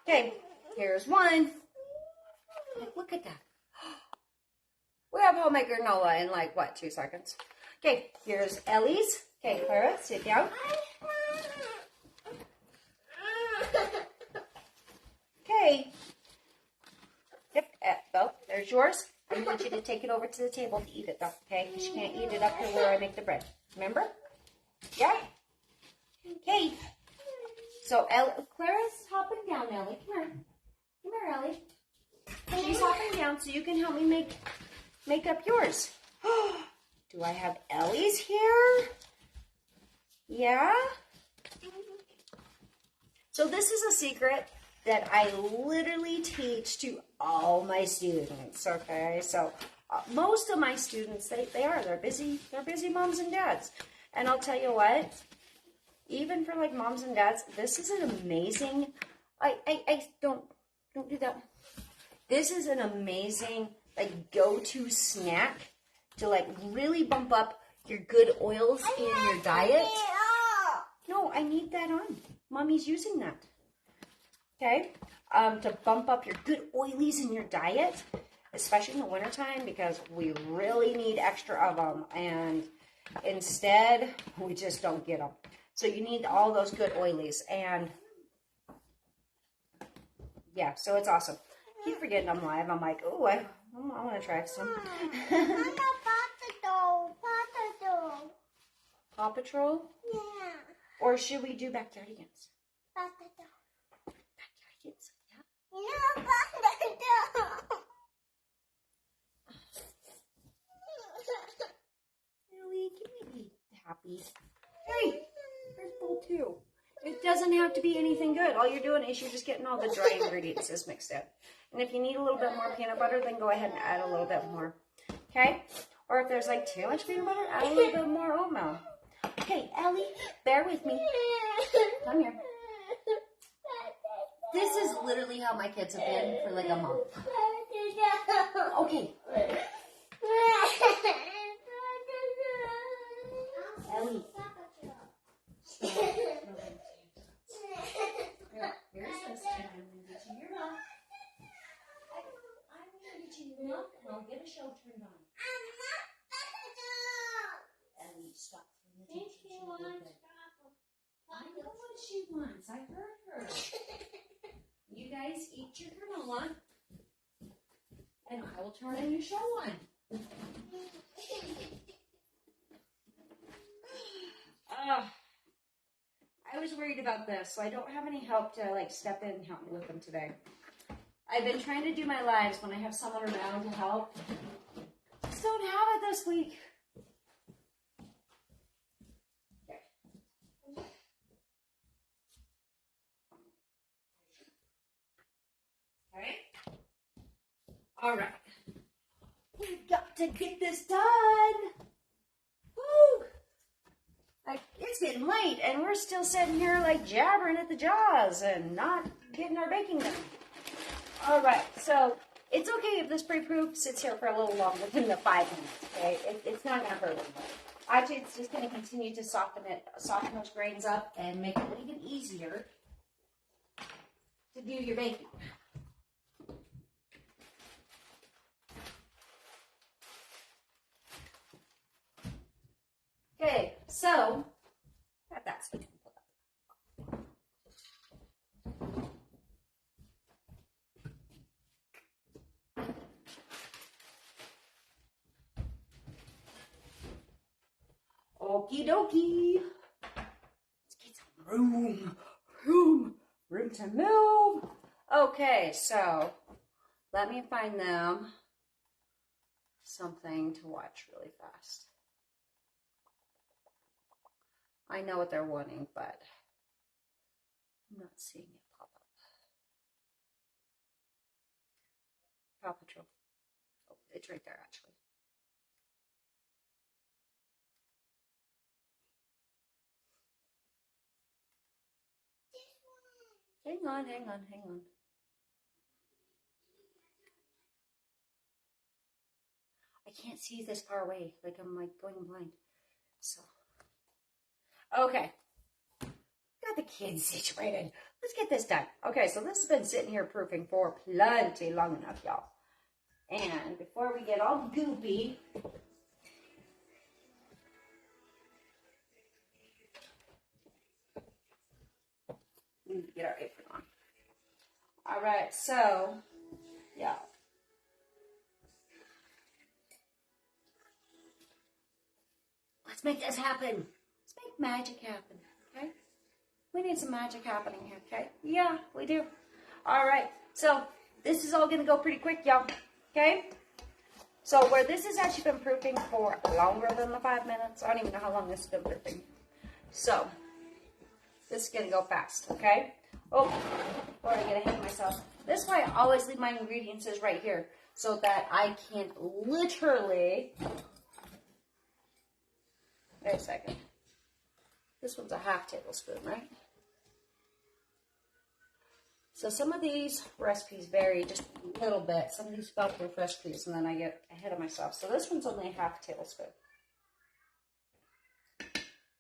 Okay, here's one. Look at that. We have homemade granola in like, 2 seconds. Okay, here's Ellie's. Okay, Clara, sit down. Okay. Well, there's yours. I want you to take it over to the table to eat it, though, okay? Because you can't eat it up here where I make the bread. Remember? Yeah? Okay. So, Clara's hopping down, Ellie. Come here. Come here, Ellie. She's hopping down so you can help me make up yours. Do I have Ellie's here? Yeah? So this is a secret that I literally teach to all my students, okay? So Most of my students, they're busy moms and dads. And I'll tell you what, even for like moms and dads, this is an amazing, don't do that. This is an amazing like go-to snack to like really bump up your good oils in your diet. No, I need that on. Mommy's using that. Okay? To bump up your good oilies in your diet, especially in the wintertime, because we really need extra of them. And instead, we just don't get them. So you need all those good oilies. And yeah, so it's awesome. I keep forgetting I'm live. I'm like, oh, I want to try some. Paw Patrol? Yeah. Or should we do Backyardigans? Backyardigans, yeah. No, Really? Can we be happy? Hey, there's bowl too. It doesn't have to be anything good. All you're doing is you're just getting all the dry ingredients just mixed in. And if you need a little bit more peanut butter, then go ahead and add a little bit more. Okay? Or if there's like too much peanut butter, add a little bit more oatmeal. Okay, Ellie, bear with me. Come here. This is literally how my kids have been for like a month. Okay. Ellie. Here's this, and I'm going to get you your milk. I'm going to get you your milk, and I'll get a show turned on. Ellie, stop throwing the tantrum. I know what she wants. I heard her. You guys eat your granola, and I will turn on your show on. I was worried about this, so I don't have any help to like step in and help me with them today. I've been trying to do my lives when I have someone around to help. Just don't have it this week. Okay. All right. We've got to get this done. Woo! Like, it's getting late, and we're still sitting here, like, jabbering at the jaws and not getting our baking done. All right, so it's okay if this pre-proof sits here for a little longer than the 5 minutes, okay? It's not going to hurt anymore. Actually, it's just going to continue to soften those grains up and make it even easier to do your baking. Okay, so, got that so you can pull up. Okie dokie. Let's get some room to move. Okay, so, let me find them something to watch really fast. I know what they're wanting, but I'm not seeing it pop up. Paw Patrol. Oh, it's right there, actually. Hang on. I can't see this far away. Like, I'm like going blind. So. Okay, got the kids situated. Let's get this done. Okay, so this has been sitting here proofing for plenty long enough, y'all. And before we get all goopy, we need to get our apron on. All right, so, yeah. Let's make this happen. Magic happen, okay? We need some magic happening here, okay? Yeah, we do. All right, so this is all going to go pretty quick, y'all, okay? So where this has actually been proofing for longer than the 5 minutes, I don't even know how long this has been proofing. So this is going to go fast, okay? Oh, before I get ahead of myself. This is why I always leave my ingredients right here. so that I can literally, wait a second, this one's a half tablespoon, right? So some of these recipes vary just a little bit. Some of these foolproof recipes, and then I get ahead of myself. So this one's only a half tablespoon.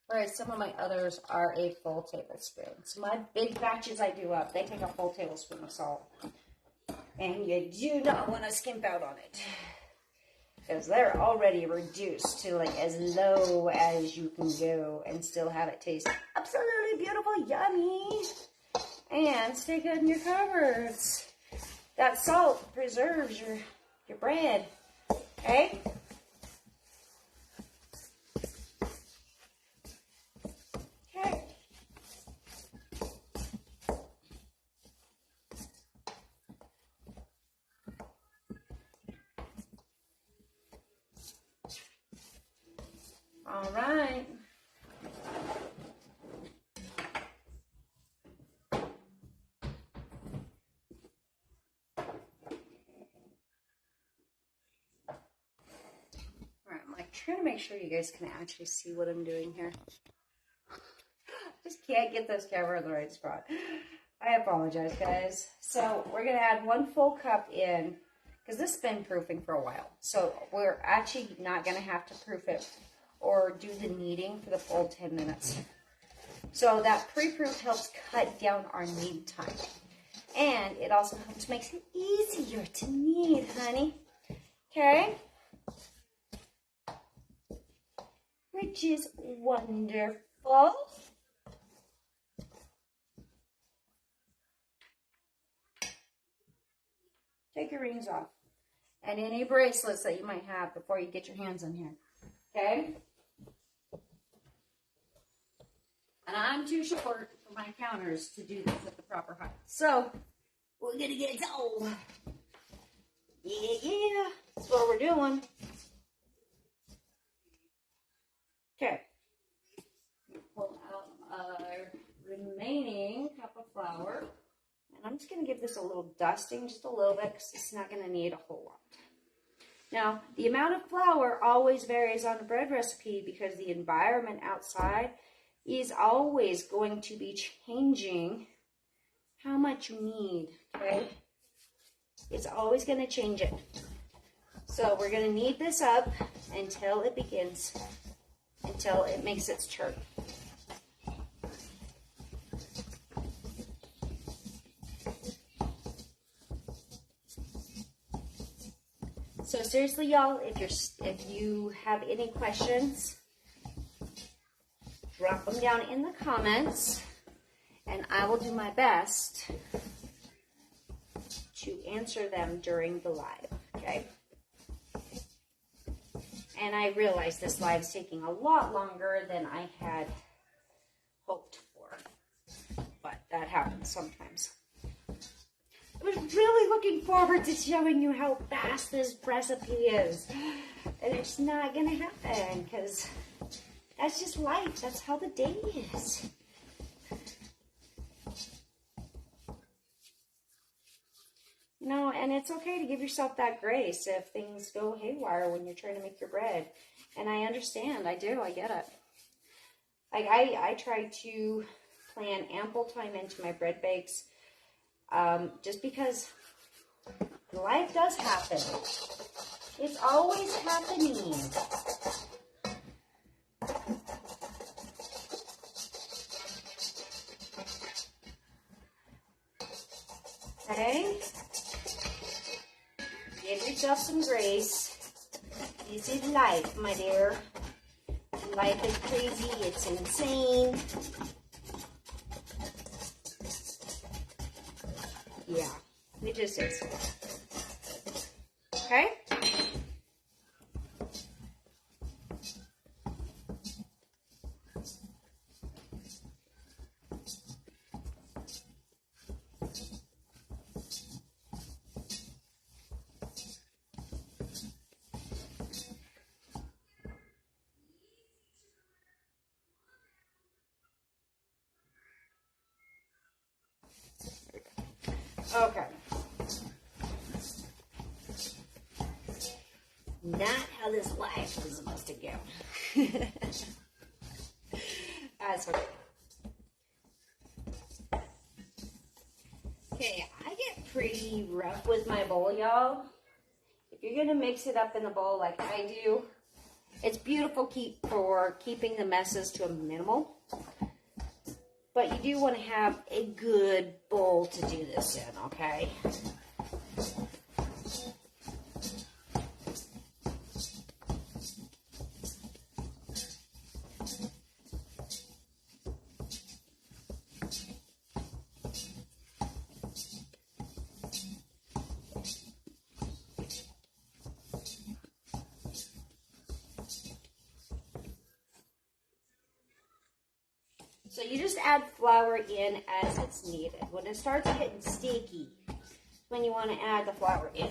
Whereas some of my others are a full tablespoon. So my big batches I do up, they take a full tablespoon of salt. And you do not want to skimp out on it. Because they're already reduced to like as low as you can go and still have it taste absolutely beautiful, yummy. And stay good in your cupboards. That salt preserves your bread. Okay? Okay. All right. Trying to make sure you guys can actually see what I'm doing here. Just can't get this camera in the right spot. I apologize, guys. So we're going to add 1 full cup in, because this has been proofing for a while. So we're actually not going to have to proof it or do the kneading for the full 10 minutes. So that pre-proof helps cut down our knead time. And it also helps makes it easier to knead, honey. Okay? Which is wonderful. Take your rings off. And any bracelets that you might have before you get your hands in here. Okay? And I'm too short for my counters to do this at the proper height. So, we're going to get told. Yeah. That's what we're doing. Okay. Pull out our remaining cup of flour. And I'm just going to give this a little dusting, just a little bit, because it's not going to need a whole lot. Now, the amount of flour always varies on a bread recipe because the environment outside is always going to be changing how much you need, okay? It's always going to change it. So we're going to knead this up until it makes its churn. So seriously, y'all, if you have any questions, drop them down in the comments, and I will do my best to answer them during the live, okay? And I realize this live is taking a lot longer than I had hoped for, but that happens sometimes. I was really looking forward to showing you how fast this recipe is, and it's not going to happen because that's just life. That's how the day is. You know, and it's okay to give yourself that grace if things go haywire when you're trying to make your bread. And I understand. I do. I get it. I try to plan ample time into my bread bakes just because life does happen. It's always happening. Okay? Give yourself some grace. This is life, my dear. Life is crazy. It's insane. Yeah, it just is. Okay? Okay. Not how this life is supposed to go. That's okay. Okay, I get pretty rough with my bowl, y'all. If you're gonna mix it up in the bowl like I do, it's beautiful for keeping the messes to a minimal. But you do want to have a good bowl to do this in, okay? So you just add flour in as it's needed. When it starts getting sticky, when you want to add the flour in.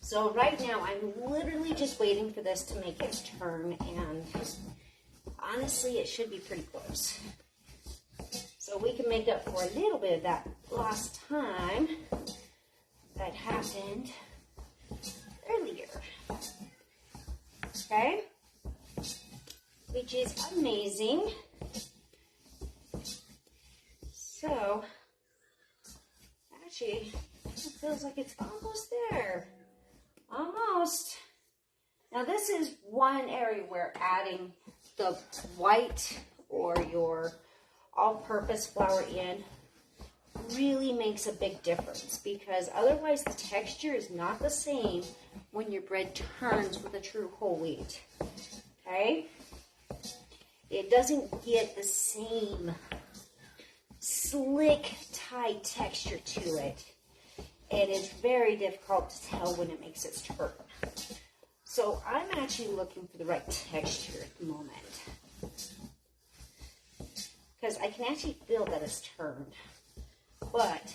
So right now, I'm literally just waiting for this to make its turn, and honestly, it should be pretty close. So we can make up for a little bit of that last time that happened earlier. Okay? Which is amazing. So, actually, it feels like it's almost there. Almost. Now, this is one area where adding the white or your all-purpose flour in really makes a big difference, because otherwise the texture is not the same when your bread turns with a true whole wheat. Okay? It doesn't get the same slick, tight texture to it. And it's very difficult to tell when it makes its turn. So I'm actually looking for the right texture at the moment, because I can actually feel that it's turned. But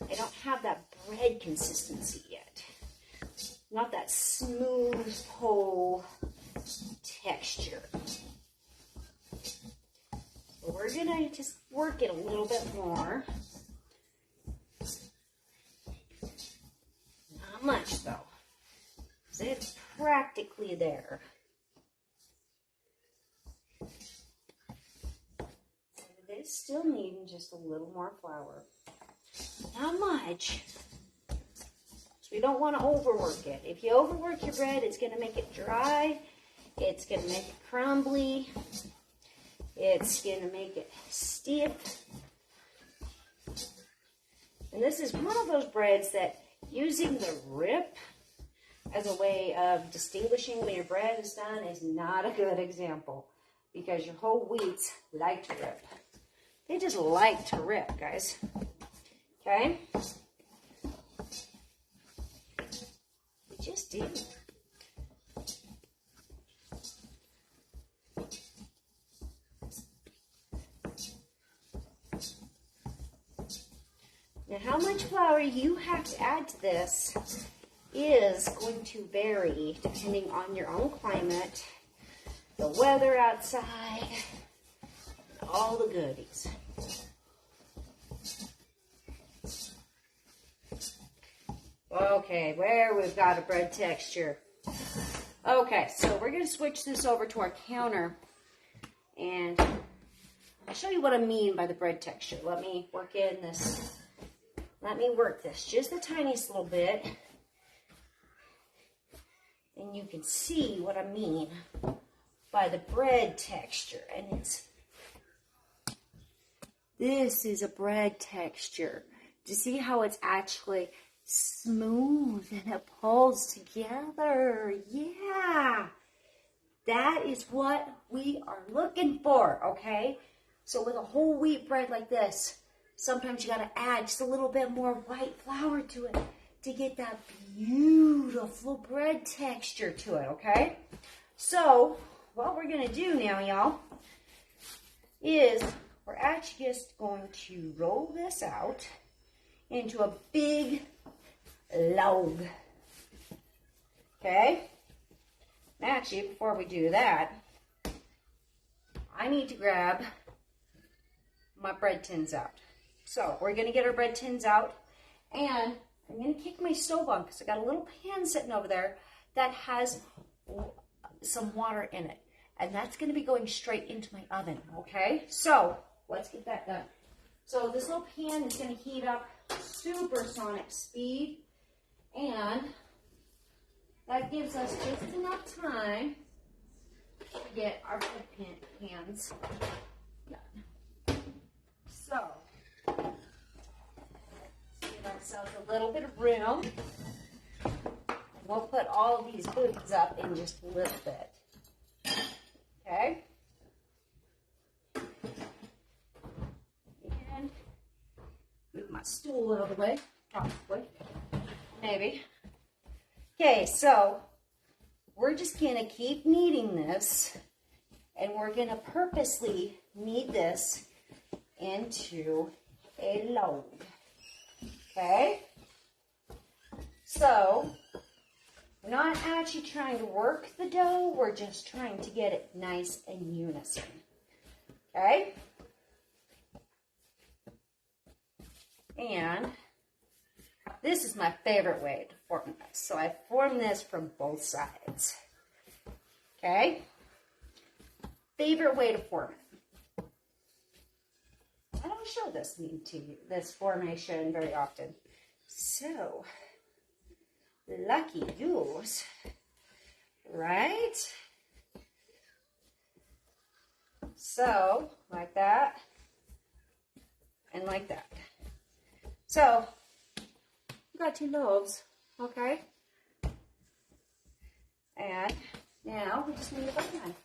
I don't have that bread consistency yet. Not that smooth, whole texture. So we're gonna just work it a little bit more. Not much though. So it's practically there. It is still needing just a little more flour. Not much. So we don't want to overwork it. If you overwork your bread, it's going to make it dry. It's going to make it crumbly. It's going to make it stiff. And this is one of those breads that using the rip as a way of distinguishing when your bread is done is not a good example, because your whole wheats like to rip. They just like to rip, guys. Okay? They just do. Now, how much flour you have to add to this is going to vary depending on your own climate, the weather outside, and all the goodies. Okay, where we've got a bread texture. Okay, so we're going to switch this over to our counter, and I'll show you what I mean by the bread texture. Let me work in this. Let me work this just the tiniest little bit, and you can see what I mean by the bread texture. And this is a bread texture. Do you see how it's actually smooth and it pulls together? Yeah, that is what we are looking for, okay? So with a whole wheat bread like this, sometimes you got to add just a little bit more white flour to it to get that beautiful bread texture to it, okay? So what we're going to do now, y'all, is we're actually just going to roll this out into a big log. Okay? Actually, before we do that, I need to grab my bread tins out. So we're going to get our bread tins out, and I'm going to kick my stove on because I got a little pan sitting over there that has some water in it. And that's going to be going straight into my oven, okay? So let's get that done. So this little pan is going to heat up supersonic speed, and that gives us just enough time to get our food pans done. So let's give ourselves a little bit of room. And we'll put all of these foods up in just a little bit. Okay? And move my stool out of the way, probably. Maybe. Okay, so we're just going to keep kneading this, and we're going to purposely knead this into a loaf. Okay? So, we're not actually trying to work the dough, we're just trying to get it nice and unison. Okay? And this is my favorite way to form this. So I form this from both sides. Okay? Favorite way to form it. I don't show this this formation very often. So, lucky yous, right? So, like that, and like that. So, we got 2 loaves, okay? And now we just need a bun.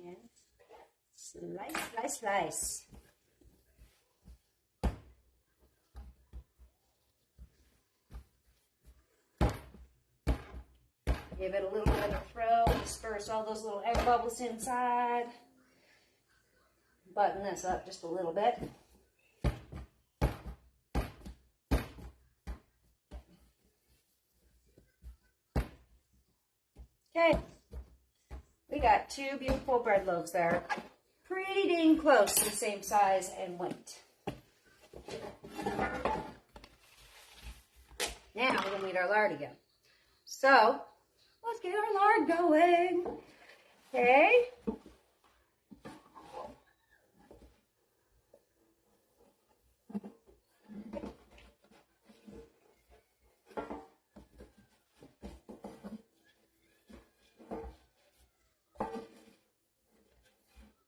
And slice, slice, slice. Give it a little bit of a throw, disperse all those little air bubbles inside. Button this up just a little bit. Okay, we got 2 beautiful bread loaves there. Pretty dang close to the same size and weight. Now we're going to need our lard again. So, let's get our lard going. Okay.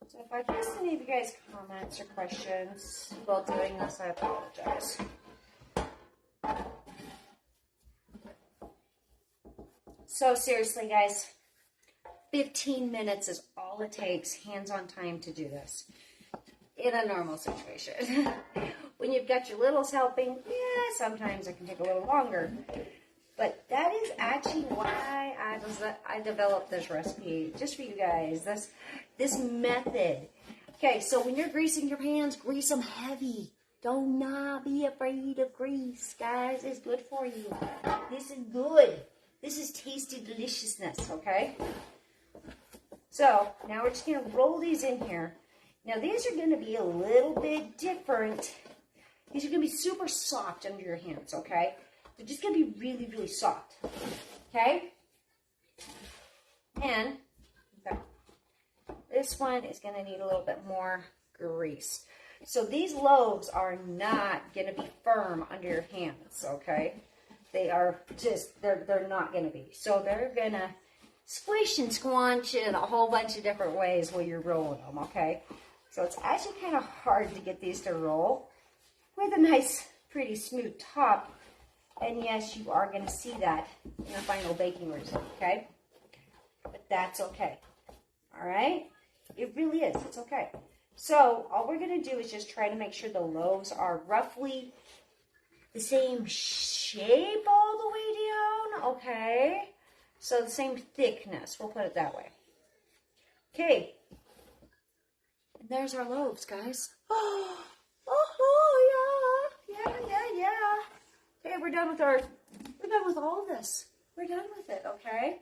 So if I missed any of you guys' comments or questions while doing this, I apologize. So seriously, guys, 15 minutes is all it takes, hands-on time to do this in a normal situation. When you've got your littles helping, yeah, sometimes it can take a little longer. But that is actually why I developed this recipe, just for you guys, this method. Okay, so when you're greasing your pans, grease them heavy. Do not be afraid of grease, guys. It's good for you. This is good. This is tasty deliciousness, okay? So, now we're just going to roll these in here. Now, these are going to be a little bit different. These are going to be super soft under your hands, okay? They're just going to be really, really soft, okay? And okay, this one is going to need a little bit more grease. So these loaves are not going to be firm under your hands, okay? They are just, they're not going to be. So they're going to squish and squanch in a whole bunch of different ways while you're rolling them, okay? So it's actually kind of hard to get these to roll with a nice, pretty smooth top. And yes, you are going to see that in the final baking result, okay? But that's okay, all right? It really is. It's okay. So all we're going to do is just try to make sure the loaves are roughly the same shape all the way down, okay? So the same thickness, we'll put it that way. Okay. And there's our loaves, guys. Oh, yeah. Okay, we're done with all of this. We're done with it, okay?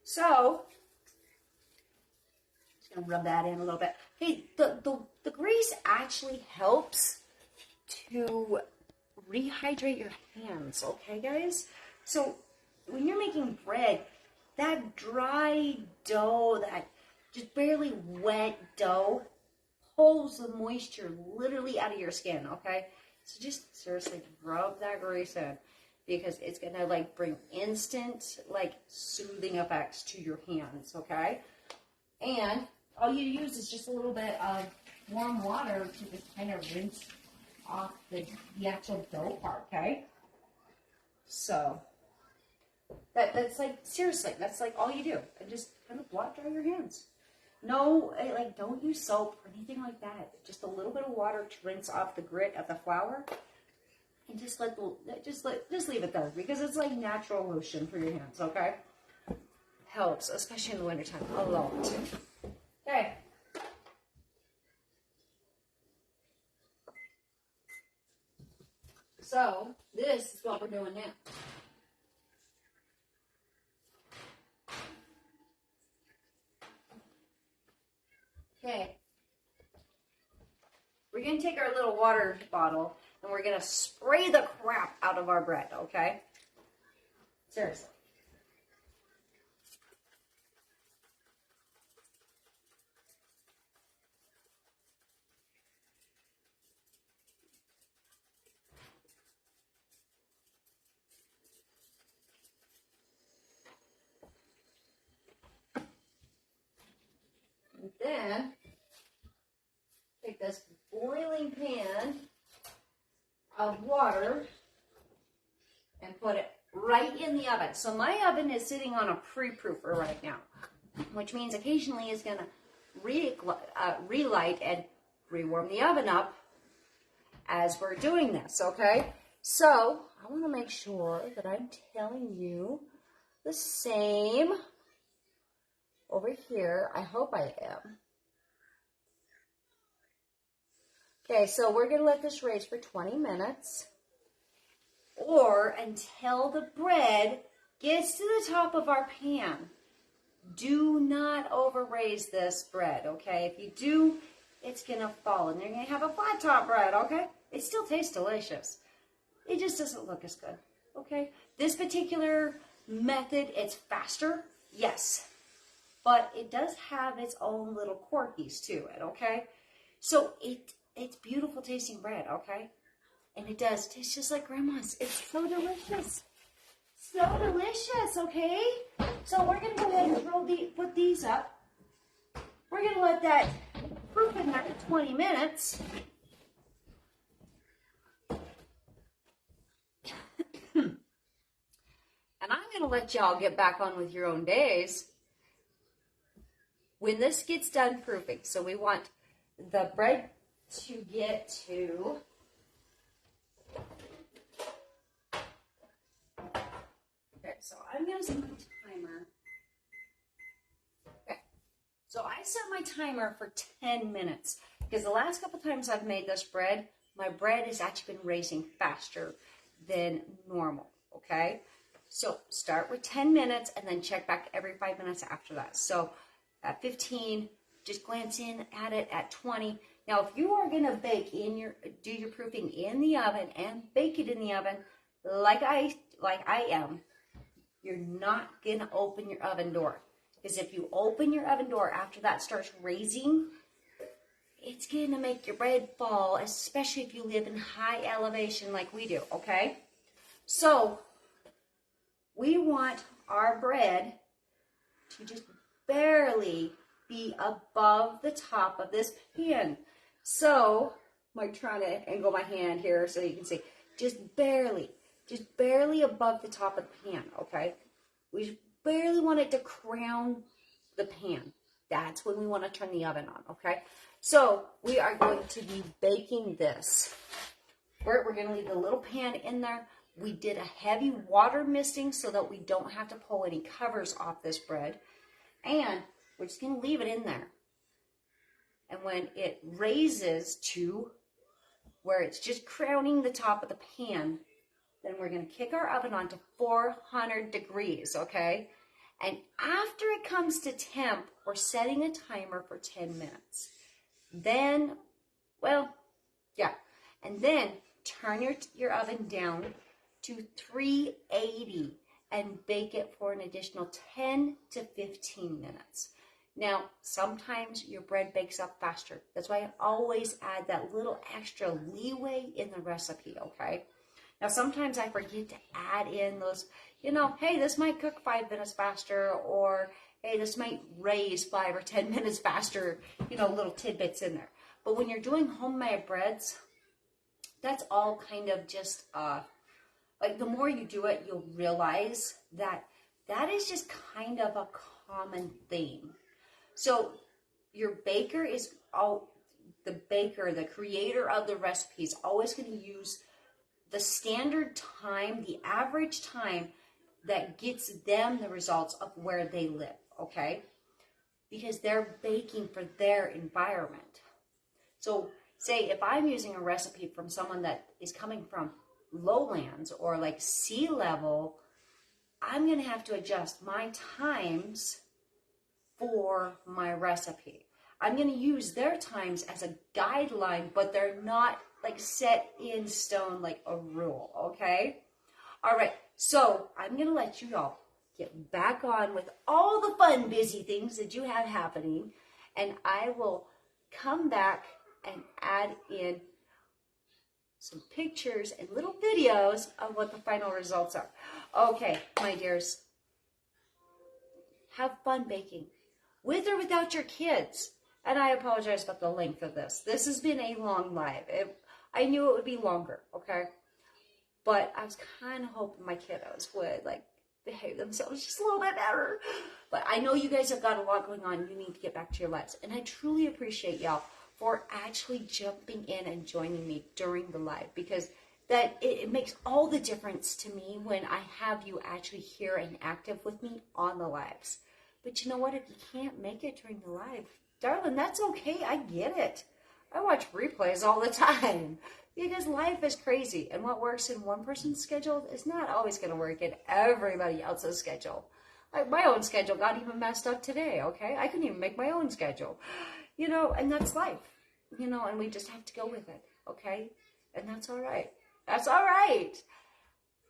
So, just gonna rub that in a little bit. Okay, the the grease actually helps to rehydrate your hands, okay, guys? So when you're making bread, that dry dough, that just barely wet dough, pulls the moisture literally out of your skin, okay? So just seriously rub that grease in, because it's gonna like bring instant like soothing effects to your hands, okay? And all you use is just a little bit of warm water to just kind of rinse off the actual dough part, okay? So that's like, seriously, that's like all you do. And just kind of blot dry your hands. No, like, don't use soap or anything like that. Just a little bit of water to rinse off the grit of the flour, and just leave it there, because it's like natural lotion for your hands. Okay, helps, especially in the wintertime, a lot. Okay. So this is what we're doing now. Okay, we're going to take our little water bottle and we're going to spray the crap out of our bread, okay? Seriously. And then take this boiling pan of water and put it right in the oven. So my oven is sitting on a pre-proofer right now, which means occasionally it's going to relight and rewarm the oven up as we're doing this, okay? So I want to make sure that I'm telling you the same over here. I hope I am. Okay, so we're going to let this raise for 20 minutes, or until the bread gets to the top of our pan. Do not over raise this bread, okay? If you do, it's going to fall, and you're going to have a flat top bread, okay? It still tastes delicious. It just doesn't look as good, okay? This particular method, it's faster, yes, but it does have its own little quirkies to it, okay? So it's beautiful tasting bread, okay? And it does taste just like Grandma's. It's so delicious. So delicious, okay? So we're going to go ahead and put these up. We're going to let that proof in there for 20 minutes. And I'm going to let y'all get back on with your own days when this gets done proofing. So we want the bread to get to so I'm going to set my timer. Okay, so I set my timer for 10 minutes because the last couple times I've made this bread, my bread has actually been raising faster than normal, okay? So start with 10 minutes and then check back every 5 minutes after that. So at 15, just glance in at it at 20. Now, if you are going to do your proofing in the oven and bake it in the oven like I am, you're not going to open your oven door. Because if you open your oven door after that starts raising, it's going to make your bread fall, especially if you live in high elevation like we do, okay? So, we want our bread to just barely be above the top of this pan. So, I'm like trying to angle my hand here so you can see. Just barely above the top of the pan, okay? We barely want it to crown the pan. That's when we want to turn the oven on, okay? So we are going to be baking this. We're going to leave the little pan in there. We did a heavy water misting so that we don't have to pull any covers off this bread. And we're just going to leave it in there. And when it raises to where it's just crowning the top of the pan, then we're going to kick our oven on to 400 degrees, okay? And after it comes to temp, we're setting a timer for 10 minutes. Then Well, yeah. And then turn your oven down to 380 and bake it for an additional 10 to 15 minutes. Now, sometimes your bread bakes up faster. That's why I always add that little extra leeway in the recipe, okay? Now, sometimes I forget to add in those, hey, this might cook 5 minutes faster, or hey, this might raise 5 or 10 minutes faster, little tidbits in there. But when you're doing homemade breads, that's all kind of just, like the more you do it, you'll realize that that is just kind of a common theme. So your baker the creator of the recipe is always going to use the standard time, the average time that gets them the results of where they live, okay? Because they're baking for their environment. So say if I'm using a recipe from someone that is coming from lowlands or like sea level, I'm going to have to adjust my times for my recipe. I'm going to use their times as a guideline, but they're not like set in stone like a rule, okay? All right, so I'm going to let you all get back on with all the fun, busy things that you have happening, and I will come back and add in some pictures and little videos of what the final results are. Okay, my dears, have fun baking, with or without your kids. And I apologize about the length of this. This has been a long live. I knew it would be longer, okay? But I was kind of hoping my kiddos would, like, behave themselves just a little bit better. But I know you guys have got a lot going on. You need to get back to your lives. And I truly appreciate y'all for actually jumping in and joining me during the live, because that it makes all the difference to me when I have you actually here and active with me on the lives. But you know what? If you can't make it during the live, darling, that's okay. I get it. I watch replays all the time because life is crazy, and what works in one person's schedule is not always going to work in everybody else's schedule. Like my own schedule got even messed up today, okay? I couldn't even make my own schedule, and that's life, and we just have to go with it, okay? And that's all right. That's all right.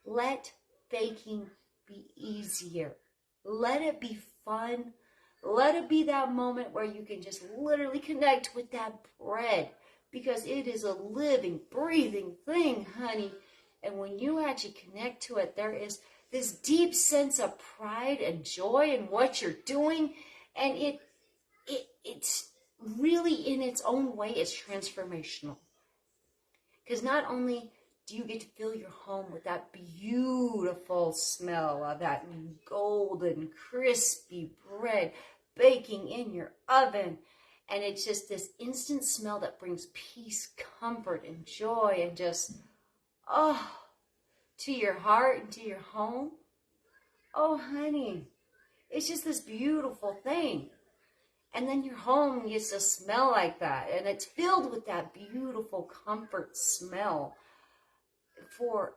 Let baking be easier. Let it be fun. Let it be that moment where you can just literally connect with that bread, because it is a living, breathing thing, honey. And when you actually connect to it, there is this deep sense of pride and joy in what you're doing. And it's really, in its own way, it's transformational. Because not only do you get to fill your home with that beautiful smell of that golden, crispy bread baking in your oven, and it's just this instant smell that brings peace, comfort, and joy, and just, to your heart and to your home. Oh, honey, it's just this beautiful thing. And then your home gets to smell like that, and it's filled with that beautiful comfort smell for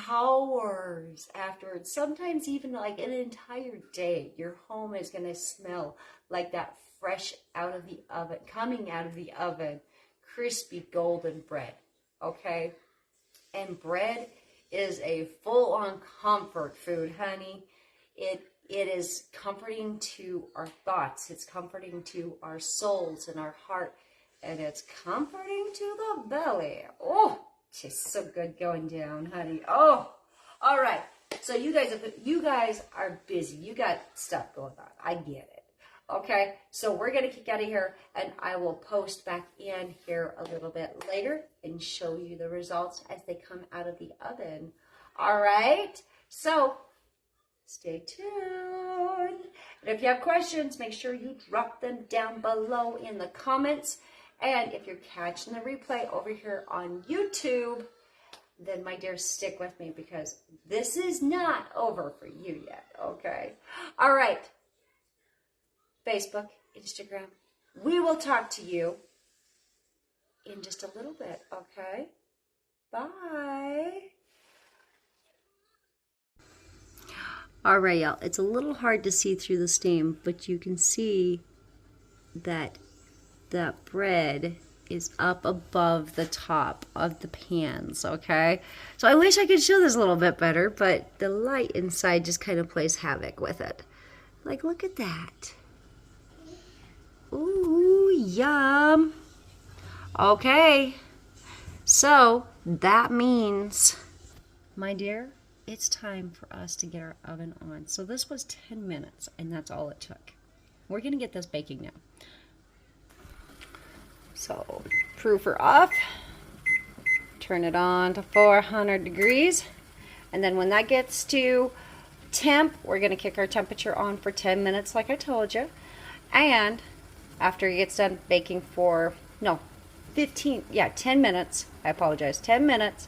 hours afterwards. Sometimes even like an entire day, your home is going to smell like that fresh out of the oven, coming out of the oven, crispy golden bread, okay? And bread is a full-on comfort food, honey. It is comforting to our thoughts. It's comforting to our souls and our heart. And it's comforting to the belly. Oh, just so good going down, honey. Oh, all right. So you guys are busy. You got stuff going on. I get it. Okay, so we're going to kick out of here, and I will post back in here a little bit later and show you the results as they come out of the oven. All right, so stay tuned. And if you have questions, make sure you drop them down below in the comments. And if you're catching the replay over here on YouTube, then my dear, stick with me, because this is not over for you yet, okay? All right. Facebook, Instagram. We will talk to you in just a little bit, okay? Bye. All right, y'all. It's a little hard to see through the steam, but you can see that that bread is up above the top of the pans, okay? So I wish I could show this a little bit better, but the light inside just kind of plays havoc with it. Like, look at that. Ooh, yum. Okay, so that means, my dear, it's time for us to get our oven on. So this was 10 minutes, and that's all it took. We're gonna get this baking now. So, proofer off, turn it on to 400 degrees, and then when that gets to temp, we're gonna kick our temperature on for 10 minutes like I told you, and after it gets done baking for, no, 10 minutes, I apologize, 10 minutes,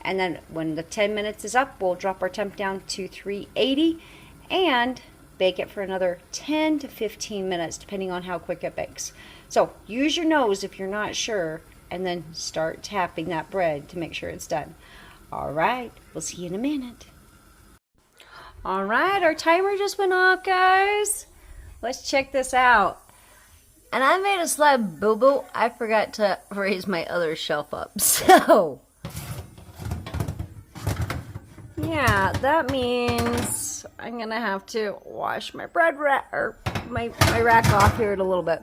and then when the 10 minutes is up, we'll drop our temp down to 380, and bake it for another 10 to 15 minutes, depending on how quick it bakes. So use your nose if you're not sure, and then start tapping that bread to make sure it's done. All right, we'll see you in a minute. All right, our timer just went off, guys. Let's check this out. And I made a slight boo-boo. I forgot to raise my other shelf up. So, yeah, that means I'm gonna have to wash my bread rack, or my rack off here in a little bit.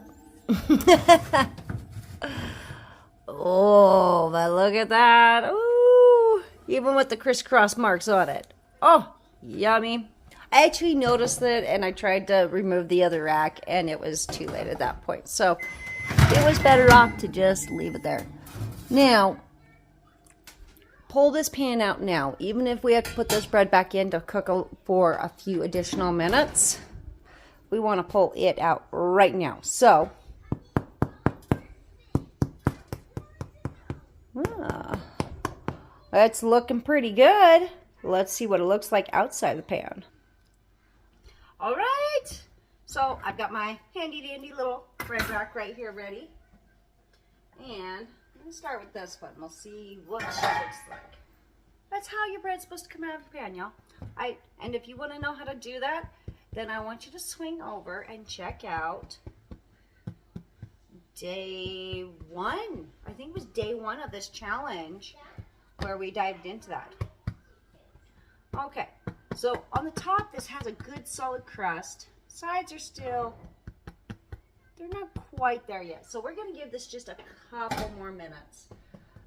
Oh, but look at that. Ooh, even with the crisscross marks on it. Oh, yummy. I actually noticed it, and I tried to remove the other rack, and it was too late at that point. So it was better off to just leave it there. Now, pull this pan out now. Even if we have to put this bread back in to cook for a few additional minutes, we want to pull it out right now. So, it's looking pretty good. Let's see what it looks like outside the pan. All right, so I've got my handy dandy little bread rack right here ready. And I'm gonna start with this one. We'll see what she looks like. That's how your bread's supposed to come out of the pan, y'all. And if you wanna know how to do that, then I want you to swing over and check out day 1. I think it was day 1 of this challenge where we dived into that. Okay, so on the top, this has a good solid crust. Sides are still, they're not quite there yet. So we're gonna give this just a couple more minutes.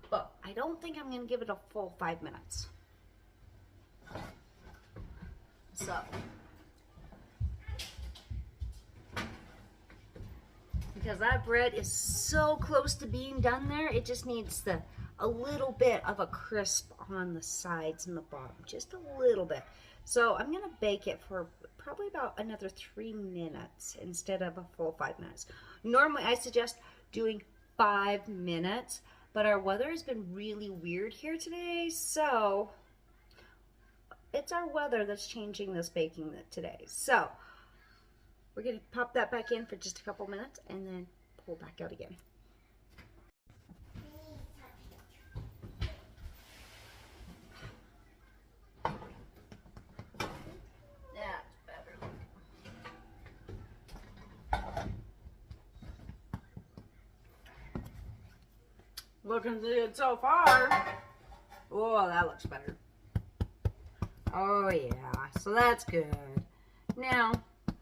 But I don't think I'm gonna give it a full 5 minutes. So, because that bread is so close to being done there, it just needs a little bit of a crisp on the sides and the bottom, just a little bit. So I'm gonna bake it for probably about another 3 minutes instead of a full 5 minutes. Normally I suggest doing 5 minutes, but our weather has been really weird here today, so it's our weather that's changing this baking today. So we're gonna pop that back in for just a couple minutes and then pull back out again. Looking good so far. Oh, that looks better. Oh yeah, so that's good. Now,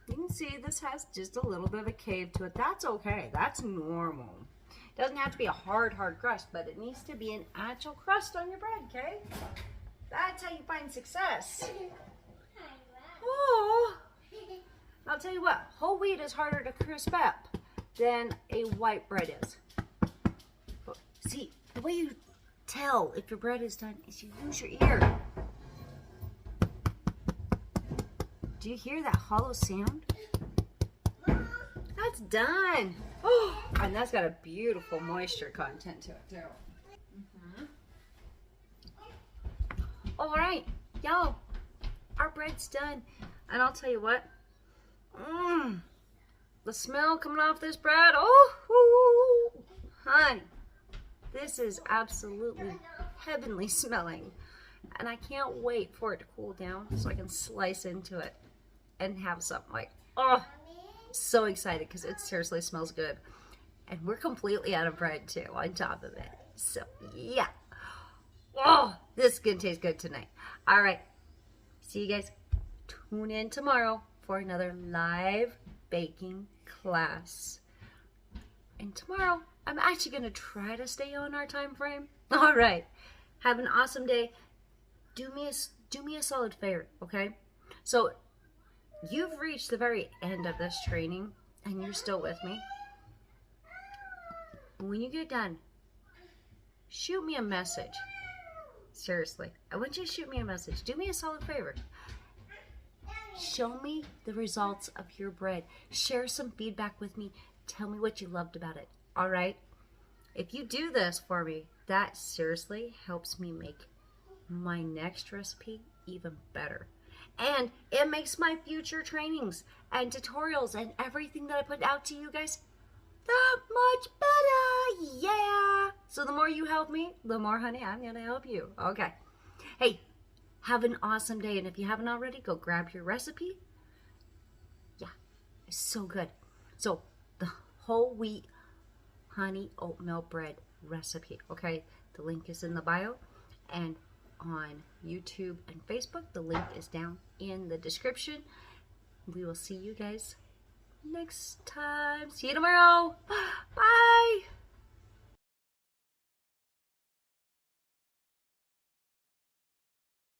you can see this has just a little bit of a cave to it. That's okay, that's normal. It doesn't have to be a hard crust, but it needs to be an actual crust on your bread, okay? That's how you find success. Oh, I'll tell you what, whole wheat is harder to crisp up than a white bread is. See, the way you tell if your bread is done is you use your ear. Do you hear that hollow sound? That's done. Oh, and that's got a beautiful moisture content to it too. All right, y'all, our bread's done. And I'll tell you what, the smell coming off this bread, honey. This is absolutely heavenly smelling. And I can't wait for it to cool down so I can slice into it and have something like, oh, so excited because it seriously smells good. And we're completely out of bread too on top of it. So yeah. Oh, this is gonna taste good tonight. All right. See you guys. Tune in tomorrow for another live baking class. And tomorrow, I'm actually going to try to stay on our time frame. All right. Have an awesome day. Do me a solid favor, okay? So, you've reached the very end of this training, and you're still with me. When you get done, shoot me a message. Seriously. I want you to shoot me a message. Do me a solid favor. Show me the results of your bread. Share some feedback with me. Tell me what you loved about it. All right? If you do this for me, that seriously helps me make my next recipe even better. And it makes my future trainings and tutorials and everything that I put out to you guys that much better. Yeah. So the more you help me, the more, honey, I'm going to help you. Okay. Hey, have an awesome day. And if you haven't already, go grab your recipe. Yeah, it's so good. So the whole wheat honey oatmeal bread recipe. Okay, the link is in the bio. And on YouTube and Facebook, the link is down in the description. We will see you guys next time. See you tomorrow. Bye.